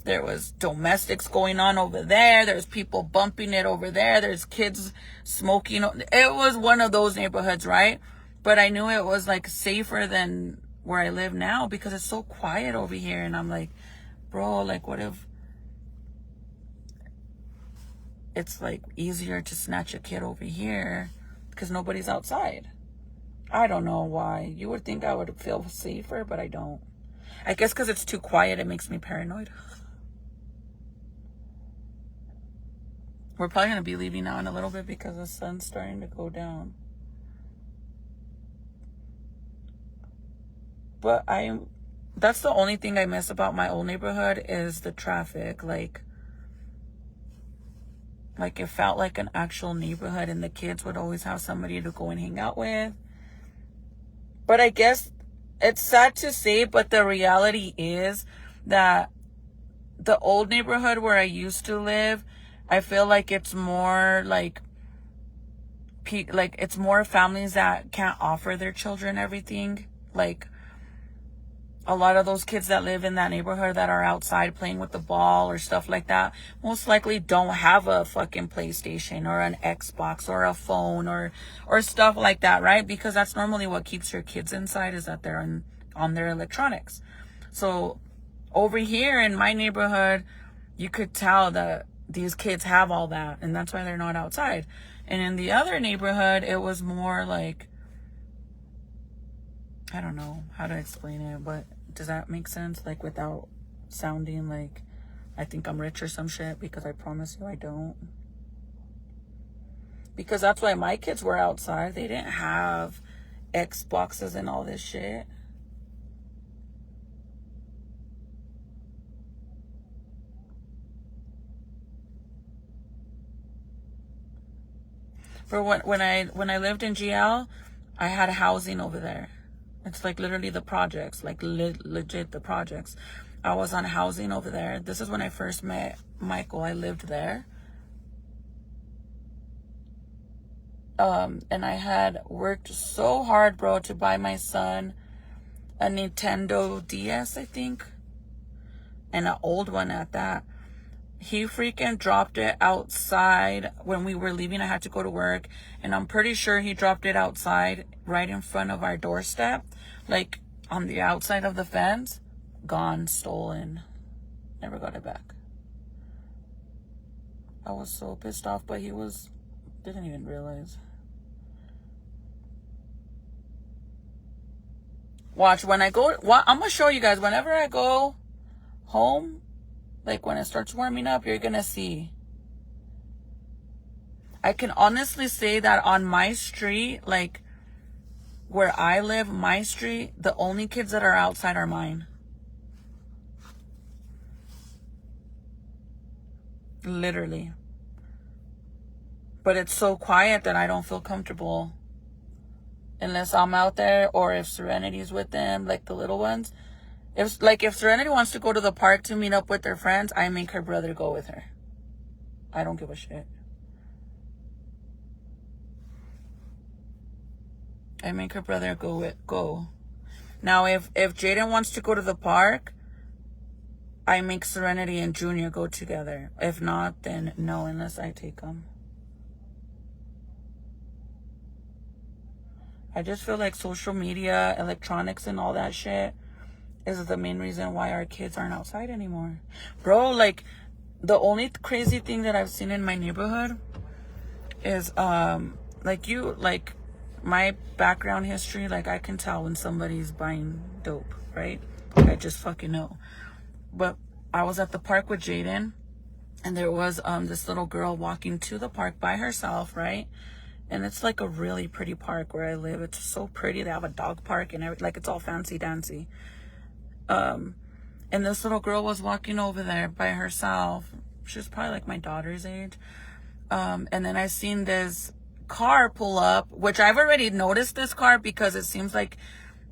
There was domestics going on over there. There's people bumping it over there. There's kids smoking. It was one of those neighborhoods, right? But I knew it was like safer than where I live now because it's so quiet over here. And I'm like, bro, like, what if it's like easier to snatch a kid over here because nobody's outside? I don't know why. You would think I would feel safer, but I don't. I guess because it's too quiet, it makes me paranoid. We're probably going to be leaving now in a little bit because the sun's starting to go down. But that's the only thing I miss about my old neighborhood is the traffic. Like it felt like an actual neighborhood, and the kids would always have somebody to go and hang out with. But I guess it's sad to say, but the reality is that the old neighborhood where I used to live, I feel like it's more like it's more families that can't offer their children everything. Like a lot of those kids that live in that neighborhood that are outside playing with the ball or stuff like that most likely don't have a fucking PlayStation or an Xbox or a phone or stuff like that, right? Because that's normally what keeps your kids inside, is that they're on their electronics. So over here in my neighborhood, you could tell that these kids have all that, and that's why they're not outside. And in the other neighborhood, it was more like, I don't know how to explain it, but does that make sense? Like, without sounding like I think I'm rich or some shit, because I promise you I don't. Because that's why my kids were outside. They didn't have Xboxes and all this shit. For when I lived in GL, I had housing over there. It's like literally the projects, like legit the projects. I was on housing over there. This is when I first met Michael. I lived there. And I had worked so hard, bro, to buy my son a Nintendo DS, I think. And an old one at that. He freaking dropped it outside when we were leaving. I had to go to work, and I'm pretty sure he dropped it outside right in front of our doorstep, like on the outside of the fence. Gone, stolen. Never got it back. I was so pissed off, but he didn't even realize. Watch, when I go, I'm gonna show you guys, whenever I go home, like when it starts warming up, you're gonna see. I can honestly say that on my street, like where I live, my street, the only kids that are outside are mine. Literally. But it's so quiet that I don't feel comfortable unless I'm out there, or if Serenity's with them, like the little ones. If Serenity wants to go to the park to meet up with their friends, I make her brother go with her. I don't give a shit. I make her brother go. Now, if Jaden wants to go to the park, I make Serenity and Junior go together. If not, then no, unless I take them. I just feel like social media, electronics, and all that shit, is the main reason why our kids aren't outside anymore. Bro, like, the only crazy thing that I've seen in my neighborhood is, like, my background history, like, I can tell when somebody's buying dope, right? I just fucking know. But I was at the park with Jaden, and there was this little girl walking to the park by herself, right? And it's like a really pretty park where I live. It's so pretty. They have a dog park and everything. Like, it's all fancy dancy. And this little girl was walking over there by herself. She was probably like my daughter's age. And then I seen this car pull up, which I've already noticed this car because it seems like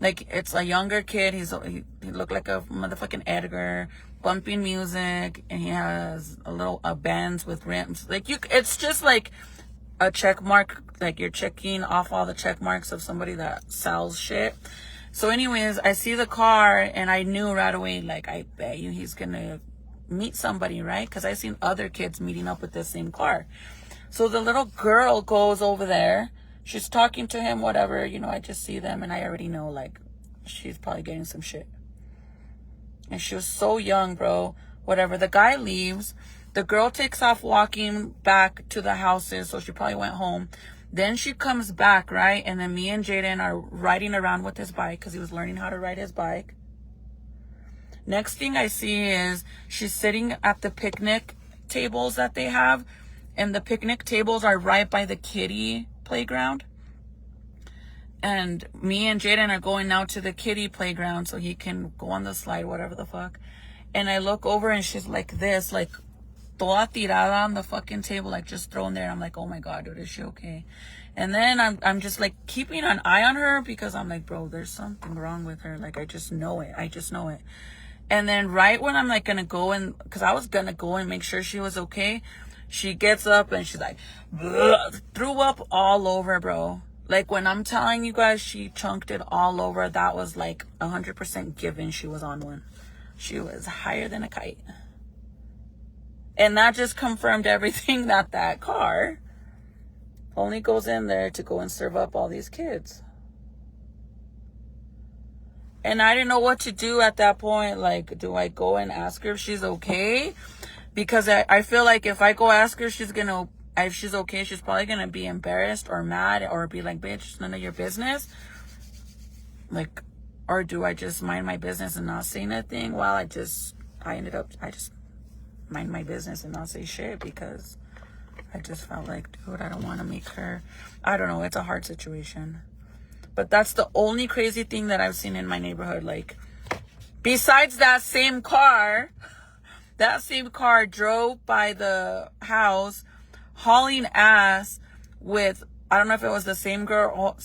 it's a younger kid. He looked like a motherfucking Edgar, bumping music, and he has a Benz with rims. Like, it's just like a check mark, like you're checking off all the check marks of somebody that sells shit. So anyways, I see the car and I knew right away, like, I bet you he's gonna meet somebody, right? Because I seen other kids meeting up with the same car. So the little girl goes over there. She's talking to him, whatever, you know, I just see them and I already know, like, she's probably getting some shit. And she was so young, bro. Whatever. The guy leaves. The girl takes off walking back to the houses, so she probably went home. Then she comes back, right? And then me and Jaden are riding around with his bike because he was learning how to ride his bike. Next thing I see is she's sitting at the picnic tables that they have. And the picnic tables are right by the kiddie playground. And me and Jaden are going now to the kiddie playground so he can go on the slide, whatever the fuck. And I look over and she's like this, like, toda tirada on the fucking table, like, just thrown there. I'm like, oh my God, dude, is she okay? And then I'm just like keeping an eye on her because I'm like, bro, there's something wrong with her. Like, I just know it. And then right when I'm like gonna go and, because I was gonna go and make sure she was okay, she gets up and she's like, threw up all over, bro. Like, when I'm telling you guys, she chunked it all over. That was like 100% given she was on one. She was higher than a kite. And that just confirmed everything that car only goes in there to go and serve up all these kids. And I didn't know what to do at that point. Like, do I go and ask her if she's okay? Because I feel like if I go ask her if she's okay, she's probably going to be embarrassed or mad or be like, bitch, it's none of your business. Like, or do I just mind my business and not say nothing? Well, I just mind my business and not say shit because I just felt like, dude, I don't want to make her, I don't know, it's a hard situation. But that's the only crazy thing that I've seen in my neighborhood. Like, besides that same car drove by the house hauling ass with, I don't know if it was the same girl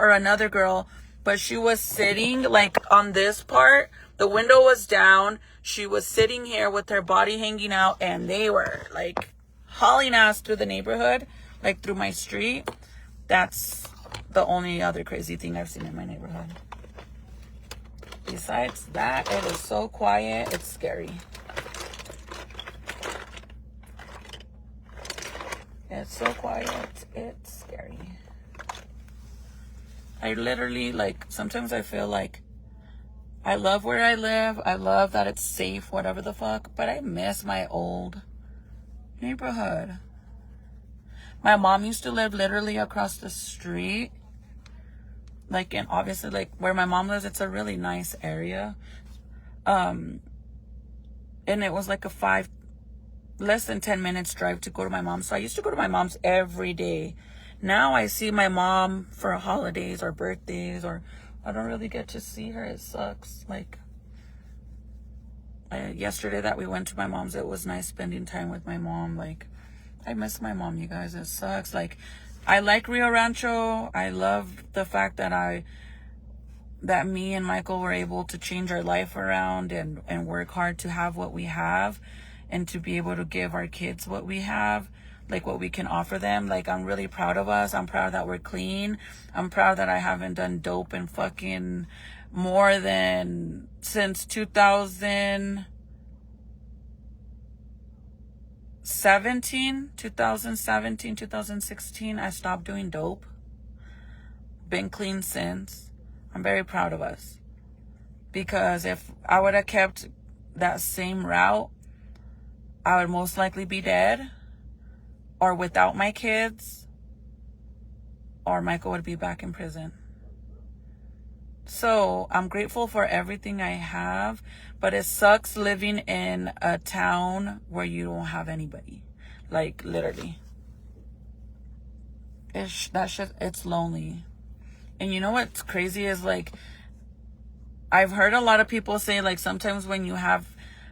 or another girl, but she was sitting like on this part. The window was down. She was sitting here with her body hanging out, and they were like hauling ass through the neighborhood, like through my street. That's the only other crazy thing I've seen in my neighborhood. Besides that, it is so quiet, it's scary. It's so quiet, it's scary. I literally, like, sometimes I feel like I love where I live. I love that it's safe, whatever the fuck. But I miss my old neighborhood. My mom used to live literally across the street. Like, and obviously, like, where my mom lives, it's a really nice area. And it was like less than 10 minutes drive to go to my mom's. So I used to go to my mom's every day. Now I see my mom for holidays or birthdays, or I don't really get to see her. It sucks. Like, yesterday that we went to my mom's, it was nice spending time with my mom. Like, I miss my mom, you guys. It sucks. Like, I like Rio Rancho. I love the fact that me and Michael were able to change our life around and work hard to have what we have and to be able to give our kids what we have, like what we can offer them. Like, I'm really proud of us. I'm proud that we're clean. I'm proud that I haven't done dope in fucking more than since 2017, 2016. I stopped doing dope. Been clean since. I'm very proud of us. Because if I would have kept that same route, I would most likely be dead or without my kids, or Michael would be back in prison. So I'm grateful for everything I have, but it sucks living in a town where you don't have anybody. Like, literally. It's lonely. And you know what's crazy is, like, I've heard a lot of people say, like, sometimes when you have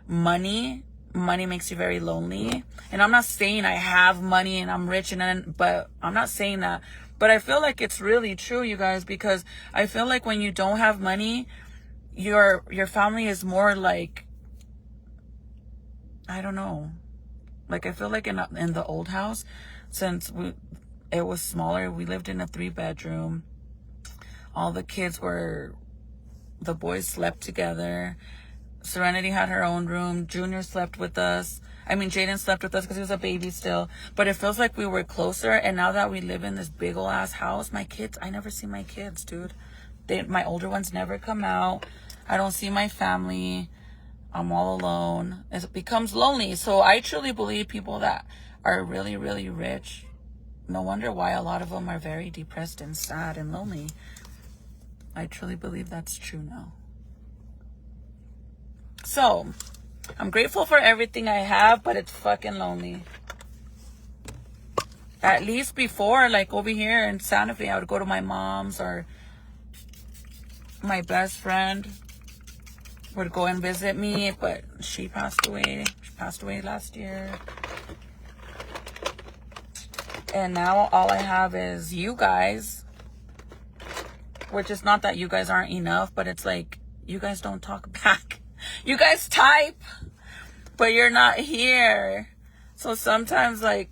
money makes you very lonely. And I'm not saying I have money and I'm rich, but I'm not saying that. But I feel like it's really true, you guys, because I feel like when you don't have money, your family is more like, I don't know. Like, I feel like in the old house, since it was smaller, we lived in a 3-bedroom. All the boys slept together. Serenity had her own room. Junior slept with us. I mean, Jaden slept with us because he was a baby still. But it feels like we were closer. And now that we live in this big ol' ass house, I never see my kids, dude. My older ones never come out. I don't see my family. I'm all alone. It becomes lonely. So I truly believe people that are really, really rich, no wonder why a lot of them are very depressed and sad and lonely. I truly believe that's true now. So, I'm grateful for everything I have, but it's fucking lonely. At least before, like over here in Santa Fe, I would go to my mom's, or my best friend would go and visit me, but she passed away. She passed away last year. And now all I have is you guys. Which is not that you guys aren't enough, but it's like, you guys don't talk back. You guys type, but you're not here. So sometimes, like,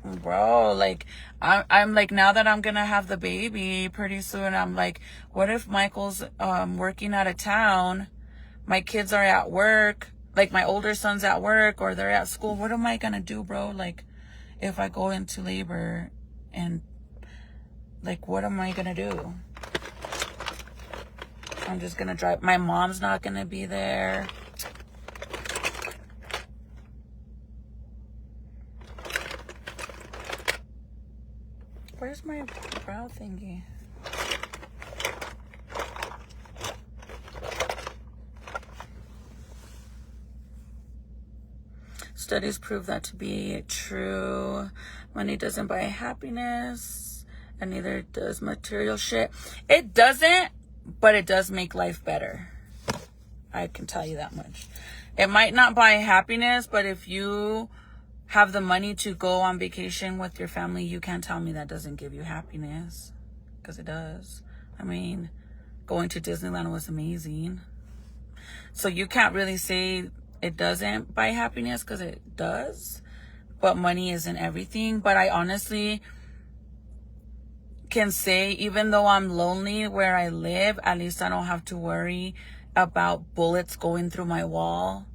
bro, like, I'm like, now that I'm gonna have the baby pretty soon, I'm like, what if Michael's working out of town, my kids are at work, like my older son's at work or they're at school? What am I gonna do, bro? Like, if I go into labor, and like, what am I gonna do? I'm just gonna drive. My mom's not gonna be there. Where's my brow thingy? Studies prove that to be true. Money doesn't buy happiness, and neither does material shit. It doesn't, but it does make life better. I can tell you that much. It might not buy happiness, but if you have the money to go on vacation with your family, you can't tell me that doesn't give you happiness, because it does. I mean, going to Disneyland was amazing. So you can't really say it doesn't buy happiness, because it does. But money isn't everything. But I honestly can say, even though I'm lonely where I live, at least I don't have to worry about bullets going through my wall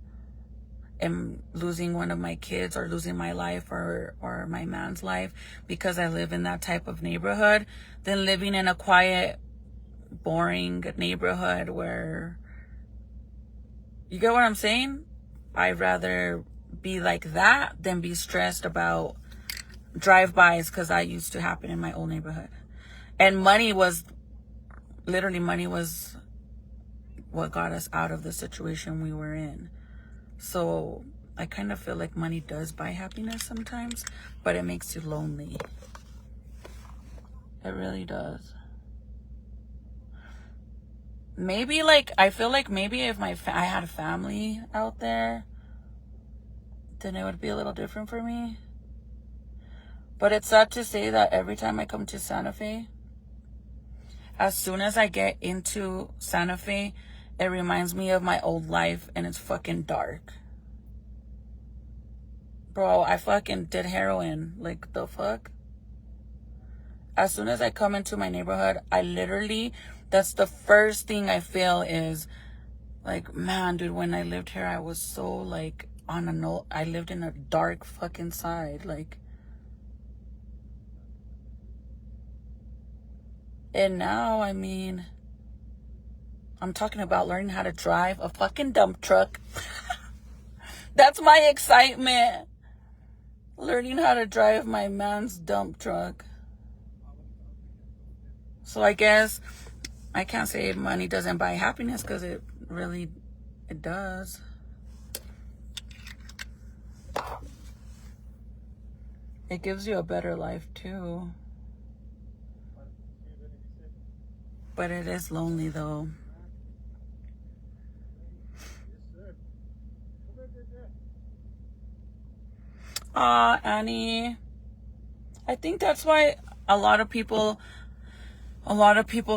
and losing one of my kids, or losing my life, or my man's life, because I live in that type of neighborhood, than living in a quiet, boring neighborhood where, you get what I'm saying? I'd rather be like that than be stressed about drive-bys, because that used to happen in my old neighborhood. And money was what got us out of the situation we were in. So I kind of feel like money does buy happiness sometimes, but it makes you lonely. It really does. Maybe, like, I feel like maybe if I had a family out there, then it would be a little different for me. But it's sad to say that every time I come to Santa Fe, as soon as I get into Santa Fe, it reminds me of my old life, and it's fucking dark. Bro, I fucking did heroin. Like, the fuck? As soon as I come into my neighborhood, I literally, that's the first thing I feel is, like, man, dude, when I lived here, I was so, like, I lived in a dark fucking side, like. And now, I mean, I'm talking about learning how to drive a fucking dump truck. That's my excitement. Learning how to drive my man's dump truck. So I guess I can't say money doesn't buy happiness, because it does. It gives you a better life too. But it is lonely though. Annie. I think that's why a lot of people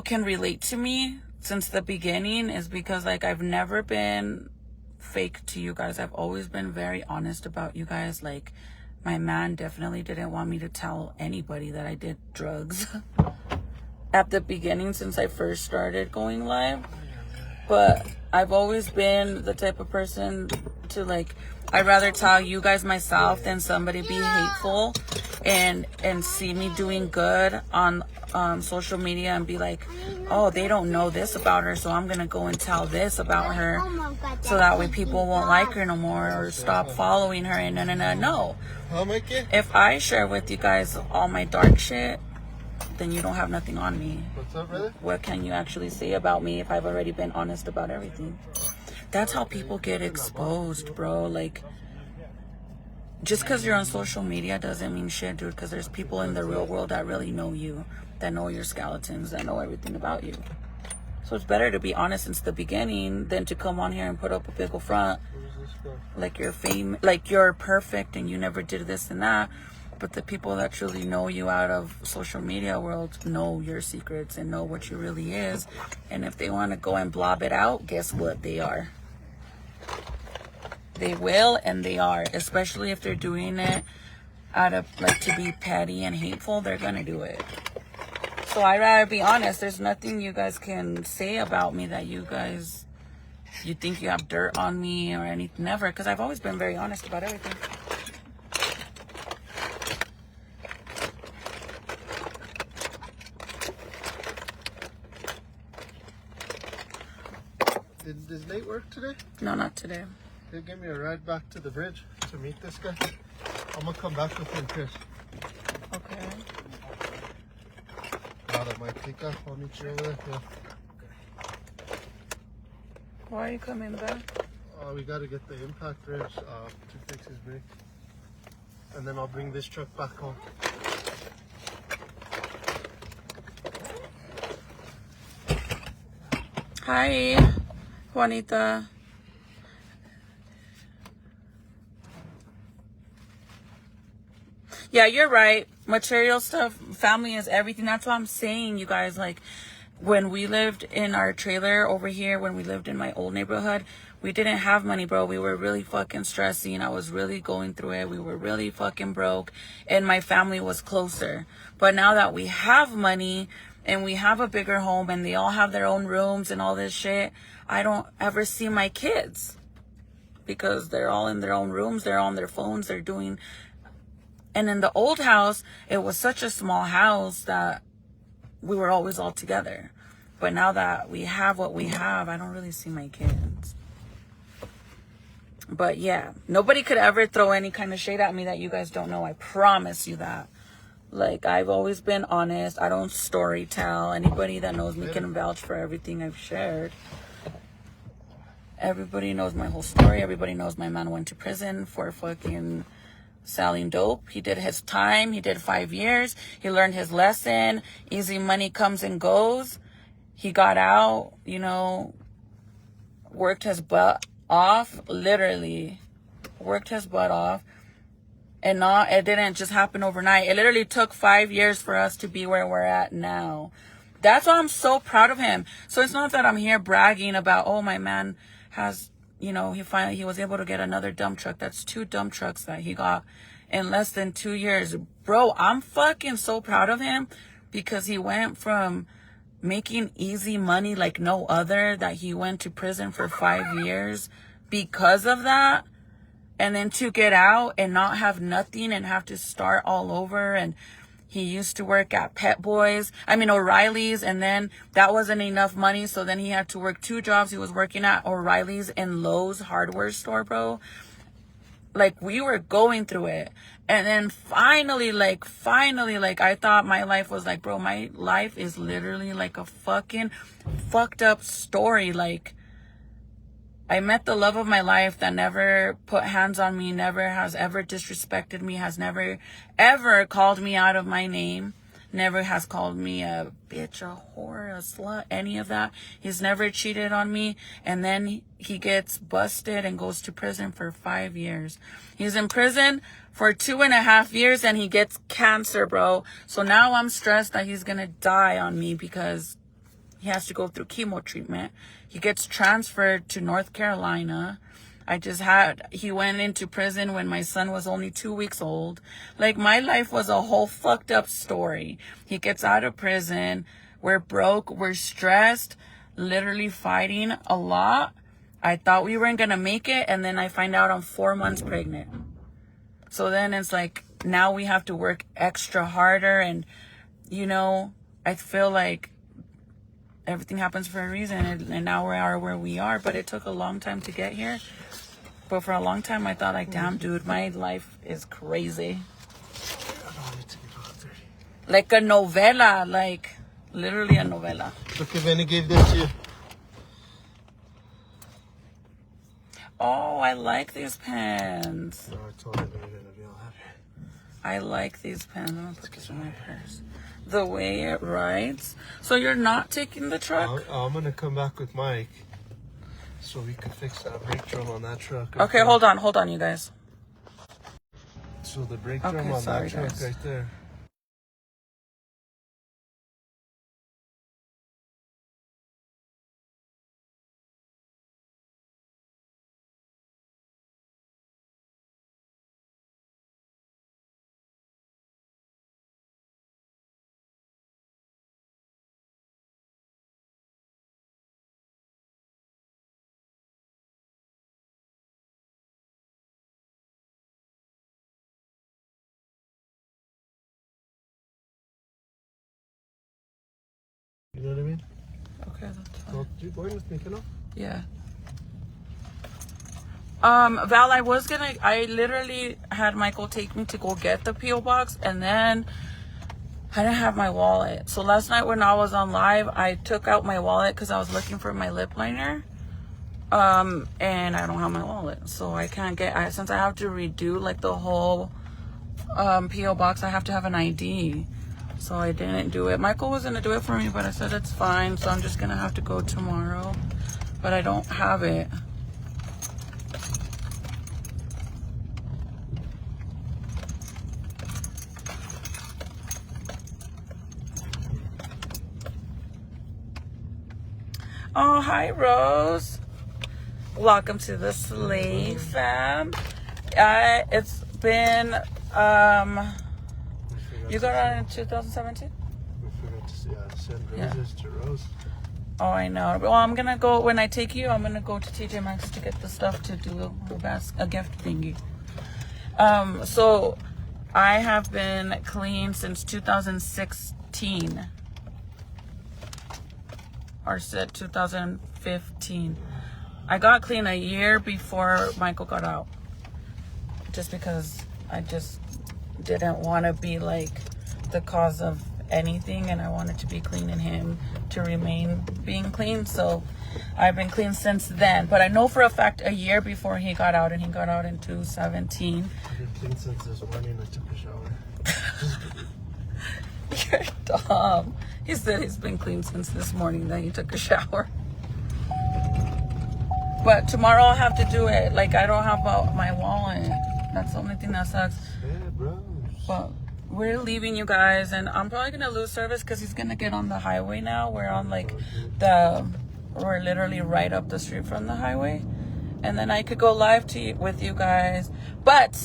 can relate to me since the beginning, is because like I've never been fake to you guys. I've always been very honest about you guys. Like, my man definitely didn't want me to tell anybody that I did drugs at the beginning, since I first started going live. But I've always been the type of person to, like, I'd rather tell you guys myself than somebody be hateful and see me doing good on social media and be like, oh, they don't know this about her, so I'm gonna go and tell this about her, so that way people won't like her no more or stop following her. And no. If I share with you guys all my dark shit, then you don't have nothing on me. What's up, brother? What can you actually say about me if I've already been honest about everything? That's how people get exposed, bro. Like, just because you're on social media doesn't mean shit, dude, because there's people in the real world that really know you, that know your skeletons, that know everything about you. So it's better to be honest since the beginning than to come on here and put up a big ol' front like you're like you're perfect and you never did this and that. But the people that truly know you out of social media world know your secrets and know what you really is. And if they want to go and blob it out, guess what? They are. They will, and they are. Especially if they're doing it out of, like, to be petty and hateful, they're going to do it. So I'd rather be honest. There's nothing you guys can say about me that you think you have dirt on me or anything. Never, because I've always been very honest about everything. Does Nate work today? No, not today. He'll give me a ride back to the bridge to meet this guy. I'm gonna come back with him, Chris. Okay. Now that might take off, I'll meet you over there. Yeah. Why are you coming back? We gotta get the impact wrench to fix his brake. And then I'll bring this truck back home. Hi, Juanita. Yeah, you're right. Material stuff, family is everything. That's what I'm saying, you guys. Like, when we lived in our trailer over here, when we lived in my old neighborhood, we didn't have money, bro. We were really fucking stressing. I was really going through it. We were really fucking broke, and my family was closer. But now that we have money and we have a bigger home and they all have their own rooms and all this shit, I don't ever see my kids because they're all in their own rooms. They're on their phones. They're doing... And in the old house, it was such a small house that we were always all together. But now that we have what we have, I don't really see my kids. But yeah, nobody could ever throw any kind of shade at me that you guys don't know. I promise you that. Like, I've always been honest. I don't story tell. Anybody that knows me can vouch for everything I've shared. Everybody knows my whole story. Everybody knows my man went to prison for fucking selling dope. He did his time. He did 5 years. He learned his lesson. Easy money comes and goes. He got out, you know, worked his butt off, literally worked his butt off. And it didn't just happen overnight. It literally took 5 years for us to be where we're at now. That's why I'm so proud of him. So it's not that I'm here bragging about, oh, my man has, you know, he was able to get another dump truck. That's 2 dump trucks that he got in less than 2 years. Bro, I'm fucking so proud of him because he went from making easy money like no other, that he went to prison for 5 years because of that. And then to get out and not have nothing and have to start all over. And He used to work at O'Reilly's, and then that wasn't enough money, so then he had to work 2 jobs. He was working at O'Reilly's and Lowe's hardware store, bro. Like, we were going through it. And then finally, I thought my life was like, bro, my life is literally like a fucking fucked up story. Like, I met the love of my life that never put hands on me, never has ever disrespected me, has never ever called me out of my name, never has called me a bitch, a whore, a slut, any of that. He's never cheated on me. And then he gets busted and goes to prison for 5 years. He's in prison for 2.5 years and he gets cancer, bro. So now I'm stressed that he's gonna die on me because he has to go through chemo treatment. He gets transferred to North Carolina. He went into prison when my son was only 2 weeks old. Like, my life was a whole fucked up story. He gets out of prison. We're broke. We're stressed. Literally fighting a lot. I thought we weren't going to make it. And then I find out I'm 4 months pregnant. So then it's like, now we have to work extra harder. And, you know, I feel like everything happens for a reason, and now we are where we are. But it took a long time to get here. But for a long time, I thought, like, damn, dude, my life is crazy. Like a novela, like, literally a novela. Look, if any gave this to you. Oh, I like these pens. No, I told you they were going to be all happy. I like these pens. I'm going to put this in my purse. The way it rides. So you're not taking the truck? I'm going to come back with Mike so we can fix that brake drum on that truck. Okay, hold on, you guys. So the brake drum on that truck right there. You know what I mean? Okay, that's fine. Well, you going with me, you know? Yeah. Val, I literally had Michael take me to go get the P.O. box, and then I didn't have my wallet. So last night when I was on live, I took out my wallet because I was looking for my lip liner. And I don't have my wallet. So I can't since I have to redo like the whole P.O. box, I have to have an ID. So I didn't do it. Michael was going to do it for me, but I said it's fine. So I'm just going to have to go tomorrow. But I don't have it. Oh, hi, Rose. Welcome to the Slayy fam. It's been, you got on in 2017? We forgot to send roses to Rose. Oh, I know. Well, I'm going to go, when I take you, I'm going to go to TJ Maxx to get the stuff to do a gift thingy. So I have been clean since 2016. Or said 2015. I got clean a year before Michael got out. Just because I just didn't want to be like the cause of anything, and I wanted to be clean and him to remain being clean. So I've been clean since then. But I know for a fact a year before he got out, and he got out in 2017. I've been clean since this morning I took a shower. You're dumb. He said he's been clean since this morning that he took a shower. But tomorrow I'll have to do it. Like, I don't have my wallet. That's the only thing that sucks. Yeah, bro. But we're leaving, you guys, and I'm probably gonna lose service because he's gonna get on the highway now. We're on like we're literally right up the street from the highway, and then I could go live with you guys. But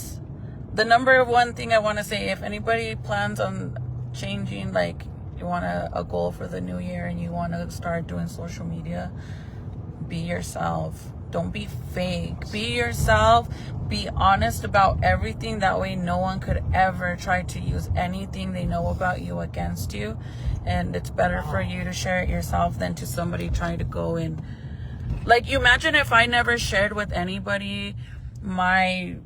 the number one thing I want to say, if anybody plans on changing, like you want a goal for the new year and you want to start doing social media, be yourself. Don't be fake. Be yourself. Be honest about everything. That way no one could ever try to use anything they know about you against you. And it's better for you to share it yourself than to somebody trying to go in. Like, you imagine if I never shared with anybody my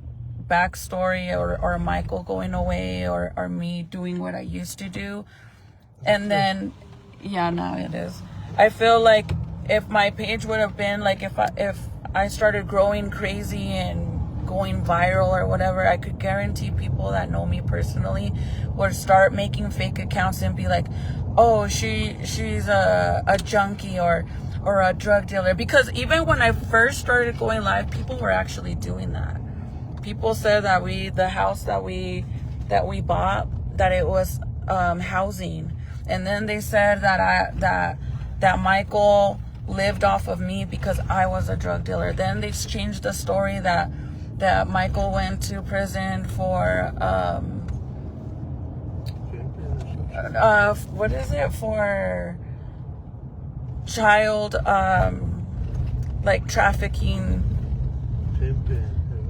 backstory, or Michael going away, or me doing what I used to do. And then, yeah, now it is. I feel like if my page would have been like, if I started growing crazy and going viral or whatever, I could guarantee people that know me personally would start making fake accounts and be like, oh, she's a junkie or a drug dealer. Because even when I first started going live, people were actually doing that. People said that the house that we bought, that it was housing. And then they said that Michael lived off of me because I was a drug dealer. Then they changed the story that Michael went to prison for what is it, for child like trafficking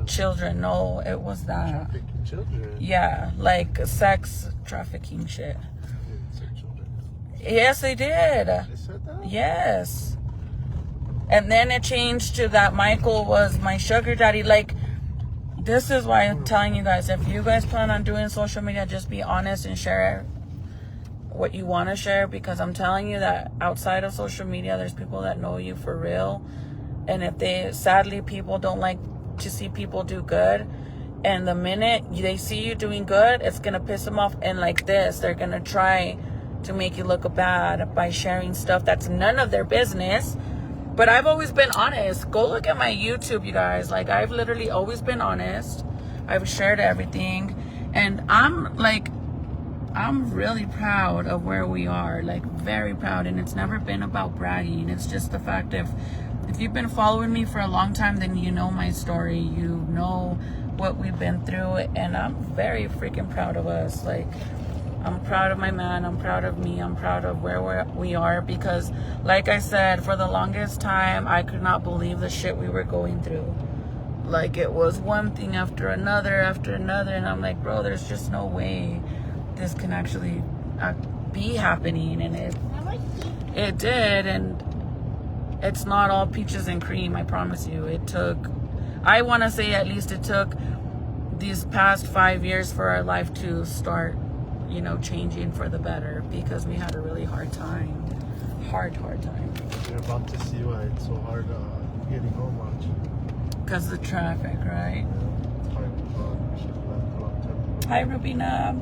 children. No, it was that. Trafficking children. Yeah, like sex trafficking shit. Yes, they did. They said that? Yes. And then it changed to that Michael was my sugar daddy. Like, this is why I'm telling you guys, if you guys plan on doing social media, just be honest and share what you want to share. Because I'm telling you that outside of social media, there's people that know you for real. And if sadly, people don't like to see people do good. And the minute they see you doing good, it's going to piss them off. And like this, they're going to try to make you look bad by sharing stuff that's none of their business. But I've always been honest. Go look at my YouTube, you guys. Like, I've literally always been honest. I've shared everything. And I'm really proud of where we are. Like, very proud. And it's never been about bragging. It's just the fact if you've been following me for a long time, then you know my story. You know what we've been through. And I'm very freaking proud of us. Like, I'm proud of my man. I'm proud of me. I'm proud of where we are, because like I said, for the longest time, I could not believe the shit we were going through. Like, it was one thing after another. And I'm like, bro, there's just no way this can actually be happening. And it did. And it's not all peaches and cream. I promise you. I want to say at least it took these past 5 years for our life to start, changing for the better, because we had a really hard time. Hard time. You're about to see why it's so hard getting home, aren't you? Because the traffic, right? Yeah, hi, Rubina.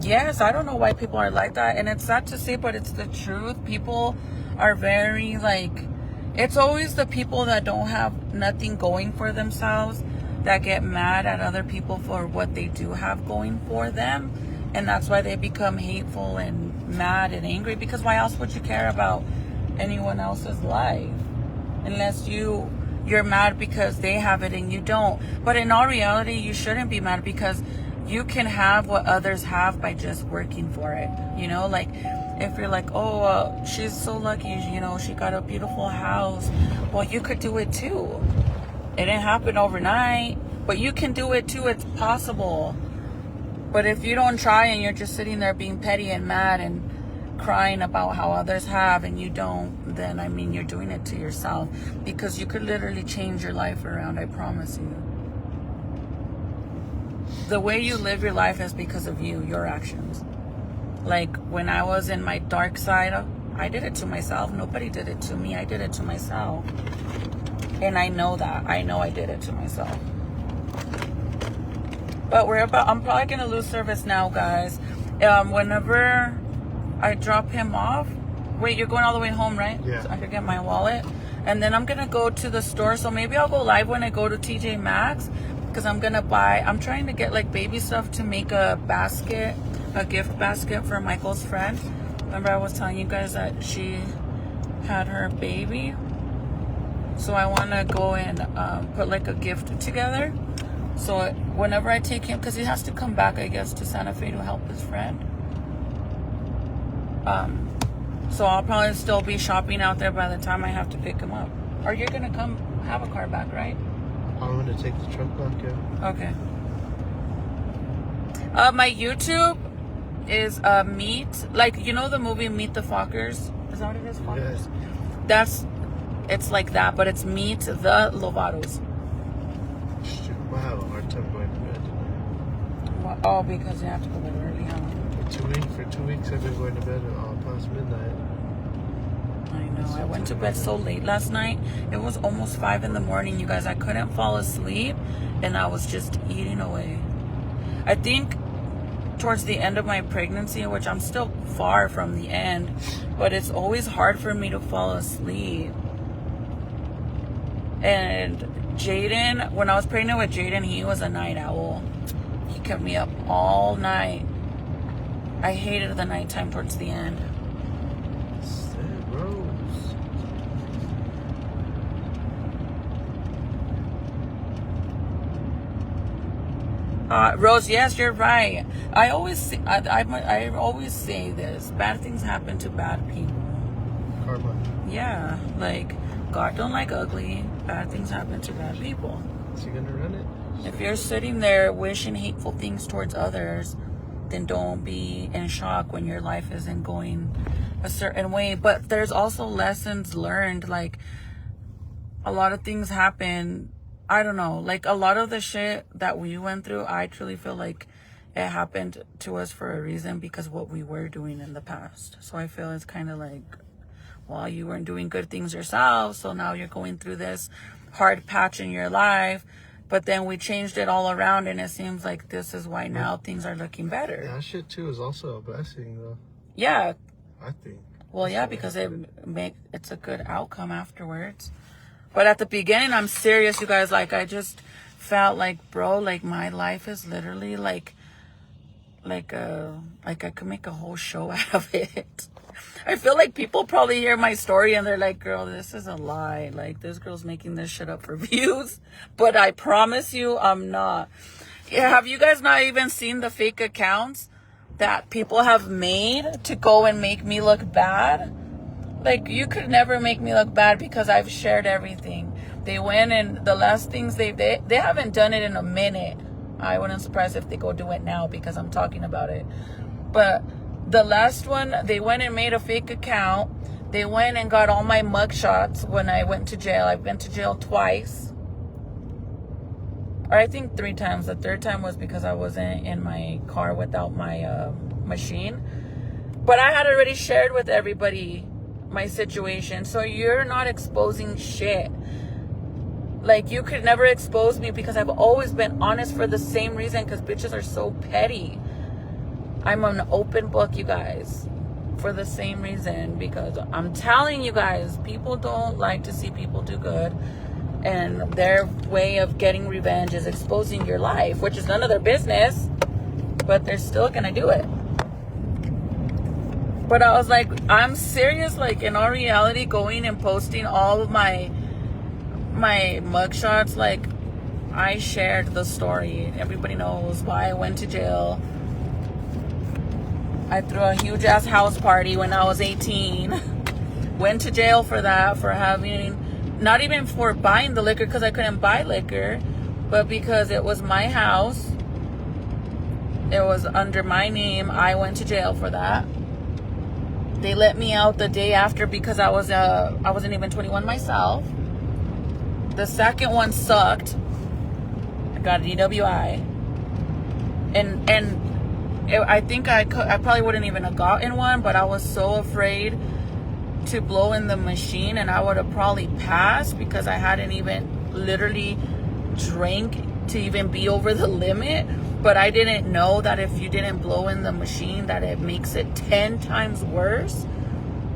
Yes, I don't know why people are like that, and it's sad to say, but it's the truth. People are very it's always the people that don't have nothing going for themselves that get mad at other people for what they do have going for them. And that's why they become hateful and mad and angry, because why else would you care about anyone else's life? Unless you're mad because they have it and you don't. But in all reality, you shouldn't be mad, because you can have what others have by just working for it. Like, if you're like, oh, she's so lucky, she got a beautiful house. Well, you could do it too. It didn't happen overnight, but you can do it too. It's possible. But if you don't try and you're just sitting there being petty and mad and crying about how others have and you don't, then you're doing it to yourself, because you could literally change your life around. I promise you. The way you live your life is because of your actions. Like, when I was in my dark side, I did it to myself. Nobody did it to me. I did it to myself. And I know that. I know I did it to myself. But I'm probably going to lose service now, guys. Whenever I drop him off. Wait, you're going all the way home, right? Yeah. So I could get my wallet. And then I'm going to go to the store. So maybe I'll go live when I go to TJ Maxx. Because I'm trying to get baby stuff to make a gift basket for Michael's friend. Remember I was telling you guys that she had her baby? So I want to go and put a gift together. So whenever I take him, because he has to come back, I guess, to Santa Fe to help his friend. So I'll probably still be shopping out there by the time I have to pick him up. Or you're gonna come have a car back, right? I'm gonna take the truck back, yeah. Okay. My YouTube is Meet, like, you know the movie Meet the Fockers? Is that what it is? Fockers? Yes. It's like that, but it's Meet the Lovatos. Shoot, I have a hard time going to bed tonight. Oh, because you have to go to bed early, huh? For 2 weeks I've been going to bed past midnight. I know. I went to bed so late last night. It was almost 5 in the morning, you guys. I couldn't fall asleep, and I was just eating away. I think towards the end of my pregnancy, which I'm still far from the end, but it's always hard for me to fall asleep. And Jaden, when I was pregnant with Jaden, he was a night owl. He kept me up all night. I hated the nighttime towards the end. Rose, yes, you're right. I always say this. Bad things happen to bad people. Karma. Yeah, like God don't like ugly. Bad things happen to bad people. Is he gonna run it? If you're sitting there wishing hateful things towards others, then don't be in shock when your life isn't going a certain way. But there's also lessons learned. Like, a lot of things happen. I don't know, like a lot of the shit that we went through, I truly feel like it happened to us for a reason, because what we were doing in the past. So I feel it's kind of like, well, you weren't doing good things yourself, so now you're going through this hard patch in your life, but then we changed it all around, and it seems like this is why now things are looking better. Yeah, that shit too is also a blessing, though. Yeah. I think. Well, yeah, because it's a good outcome afterwards. But at the beginning, I'm serious, you guys. Like, I just felt like, bro, like my life is literally like I could make a whole show out of it. I feel like people probably hear my story and they're like, girl, this is a lie. Like, this girl's making this shit up for views. But I promise you, I'm not. Yeah, have you guys not even seen the fake accounts that people have made to go and make me look bad? Like, you could never make me look bad because I've shared everything. They went, and the last things they haven't done it in a minute. I wouldn't surprise if they go do it now because I'm talking about it. But the last one, they went and made a fake account. They went and got all my mugshots when I went to jail. I've been to jail twice. Or I think 3 times. The 3rd time was because I wasn't in my car without my machine. But I had already shared with everybody my situation, so you're not exposing shit. Like, you could never expose me because I've always been honest for the same reason, because bitches are so petty. I'm an open book, you guys, for the same reason, because I'm telling you guys, people don't like to see people do good, and their way of getting revenge is exposing your life, which is none of their business, but they're still gonna do it. But I was like, I'm serious, like, in all reality, going and posting all of my mugshots, like, I shared the story. Everybody knows why I went to jail. I threw a huge ass house party when I was 18. Went to jail for that, for having, not even for buying the liquor, because I couldn't buy liquor, but because it was my house. It was under my name. I went to jail for that. They let me out the day after because I wasn't even 21 myself. The second one sucked. I got a DWI. I think I probably wouldn't even have gotten one, but I was so afraid to blow in the machine, and I would have probably passed because I hadn't even literally drank to even be over the limit. But I didn't know that if you didn't blow in the machine, that it makes it 10 times worse.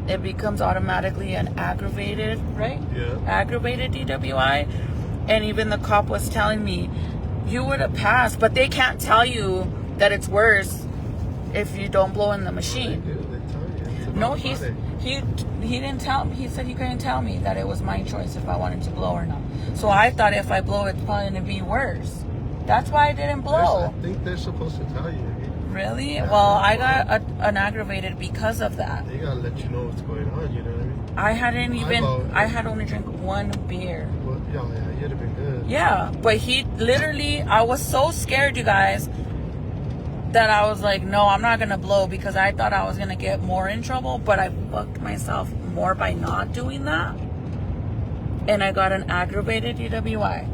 It becomes automatically an aggravated, right? Yeah. Aggravated DWI. And even the cop was telling me, you would have passed, but they can't tell you that it's worse if you don't blow in the machine. They tell you. No, he didn't tell me. He said he couldn't tell me that it was my choice if I wanted to blow or not. So I thought if I blow, it's probably going to be worse. That's why I didn't blow. I think they're supposed to tell you. Really? Well, I got an aggravated because of that. They gotta let you know what's going on, you know what I mean? I had only drank one beer. Well, yeah, you'd have been good. Yeah, but he literally, I was so scared, you guys, that I was like, no, I'm not gonna blow, because I thought I was gonna get more in trouble, but I fucked myself more by not doing that. And I got an aggravated DWI.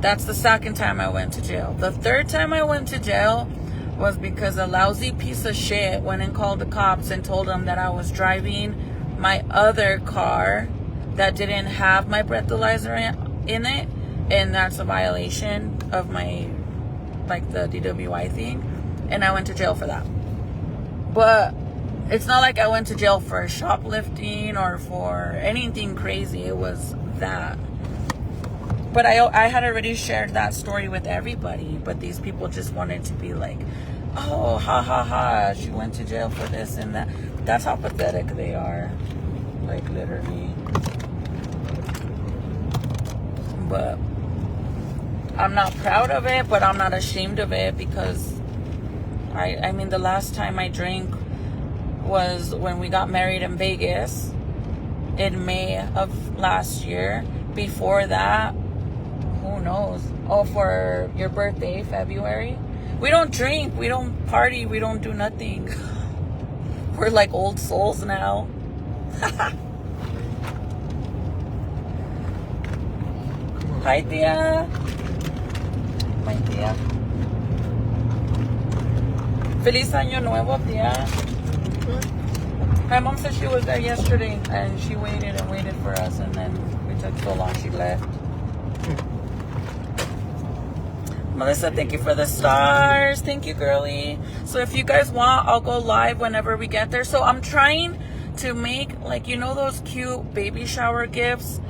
That's the second time I went to jail. The third time I went to jail was because a lousy piece of shit went and called the cops and told them that I was driving my other car that didn't have my breathalyzer in it, and that's a violation of my, like, the DWI thing, and I went to jail for that. But it's not like I went to jail for shoplifting or for anything crazy. It was that. But I had already shared that story with everybody, but these people just wanted to be like, oh, ha ha ha, she went to jail for this and that. That's how pathetic they are, like, literally. But I'm not proud of it, but I'm not ashamed of it, because I mean, the last time I drank was when we got married in Vegas in May of last year. Before that, who knows? Oh, for your birthday, February. We don't drink, we don't party, we don't do nothing. We're like old souls now. Hi, Tia. My Tia. Feliz Año Nuevo, Tia. My mom said she was there yesterday, and she waited and waited for us, and then we took so long she left. Melissa, thank you for the stars. Thank you, girly. So if you guys want, I'll go live whenever we get there. So I'm trying to make, like, you know those cute baby shower gifts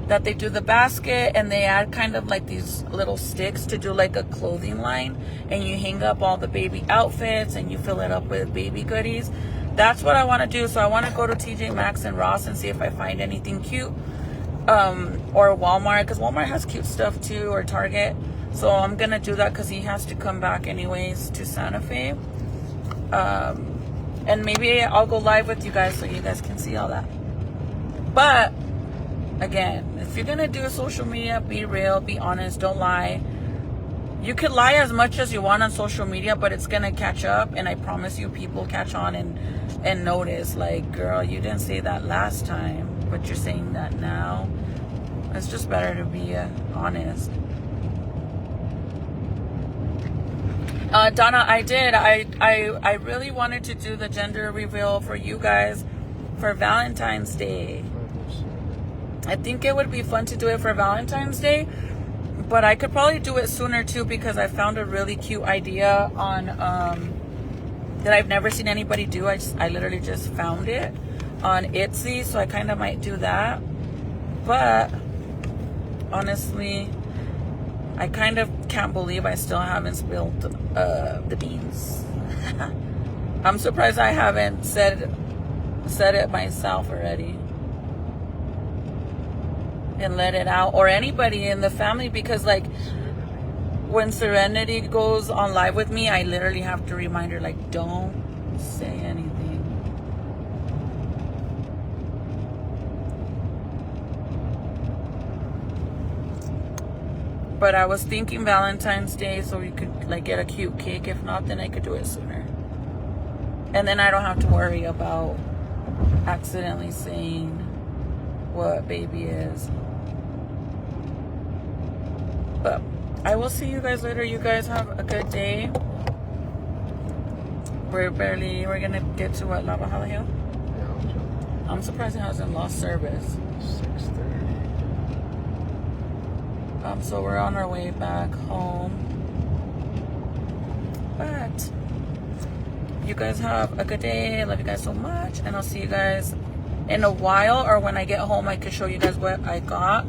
that they do the basket and they add kind of like these little sticks to do like a clothing line, and you hang up all the baby outfits and you fill it up with baby goodies. That's what I want to do. So I want to go to TJ Maxx and Ross and see if I find anything cute, or Walmart, because Walmart has cute stuff too, or Target. So I'm gonna do that because he has to come back anyways to Santa Fe, and maybe I'll go live with you guys so you guys can see all that. But again, if you're gonna do social media, be real, be honest, don't lie. You can lie as much as you want on social media, but it's gonna catch up, and I promise you, people catch on and notice, like, girl, you didn't say that last time, but you're saying that now. It's just better to be honest. Donna, I did. I really wanted to do the gender reveal for you guys for Valentine's Day. I think it would be fun to do it for Valentine's Day, but I could probably do it sooner too, because I found a really cute idea on that I've never seen anybody do. I literally just found it on Etsy, so I kind of might do that. But honestly, I kind of can't believe I still haven't spilled the beans. I'm surprised I haven't said it myself already and let it out, or anybody in the family, because like when Serenity goes on live with me, I literally have to remind her, like, don't say anything. But I was thinking Valentine's Day, so we could like get a cute cake. If not, then I could do it sooner. And then I don't have to worry about accidentally saying what baby is. But I will see you guys later. You guys have a good day. We're gonna get to what, Lava Hala Hill? Yeah. I'm surprised it hasn't lost service. 6:30. So we're on our way back home. But you guys have a good day. I love you guys so much, and I'll see you guys in a while, or when I get home I could show you guys what I got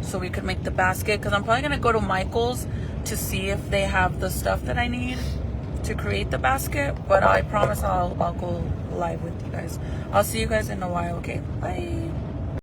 so we could make the basket, because I'm probably gonna go to Michael's to see if they have the stuff that I need to create the basket. But I promise I'll go live with you guys. I'll see you guys in a while. Okay, bye.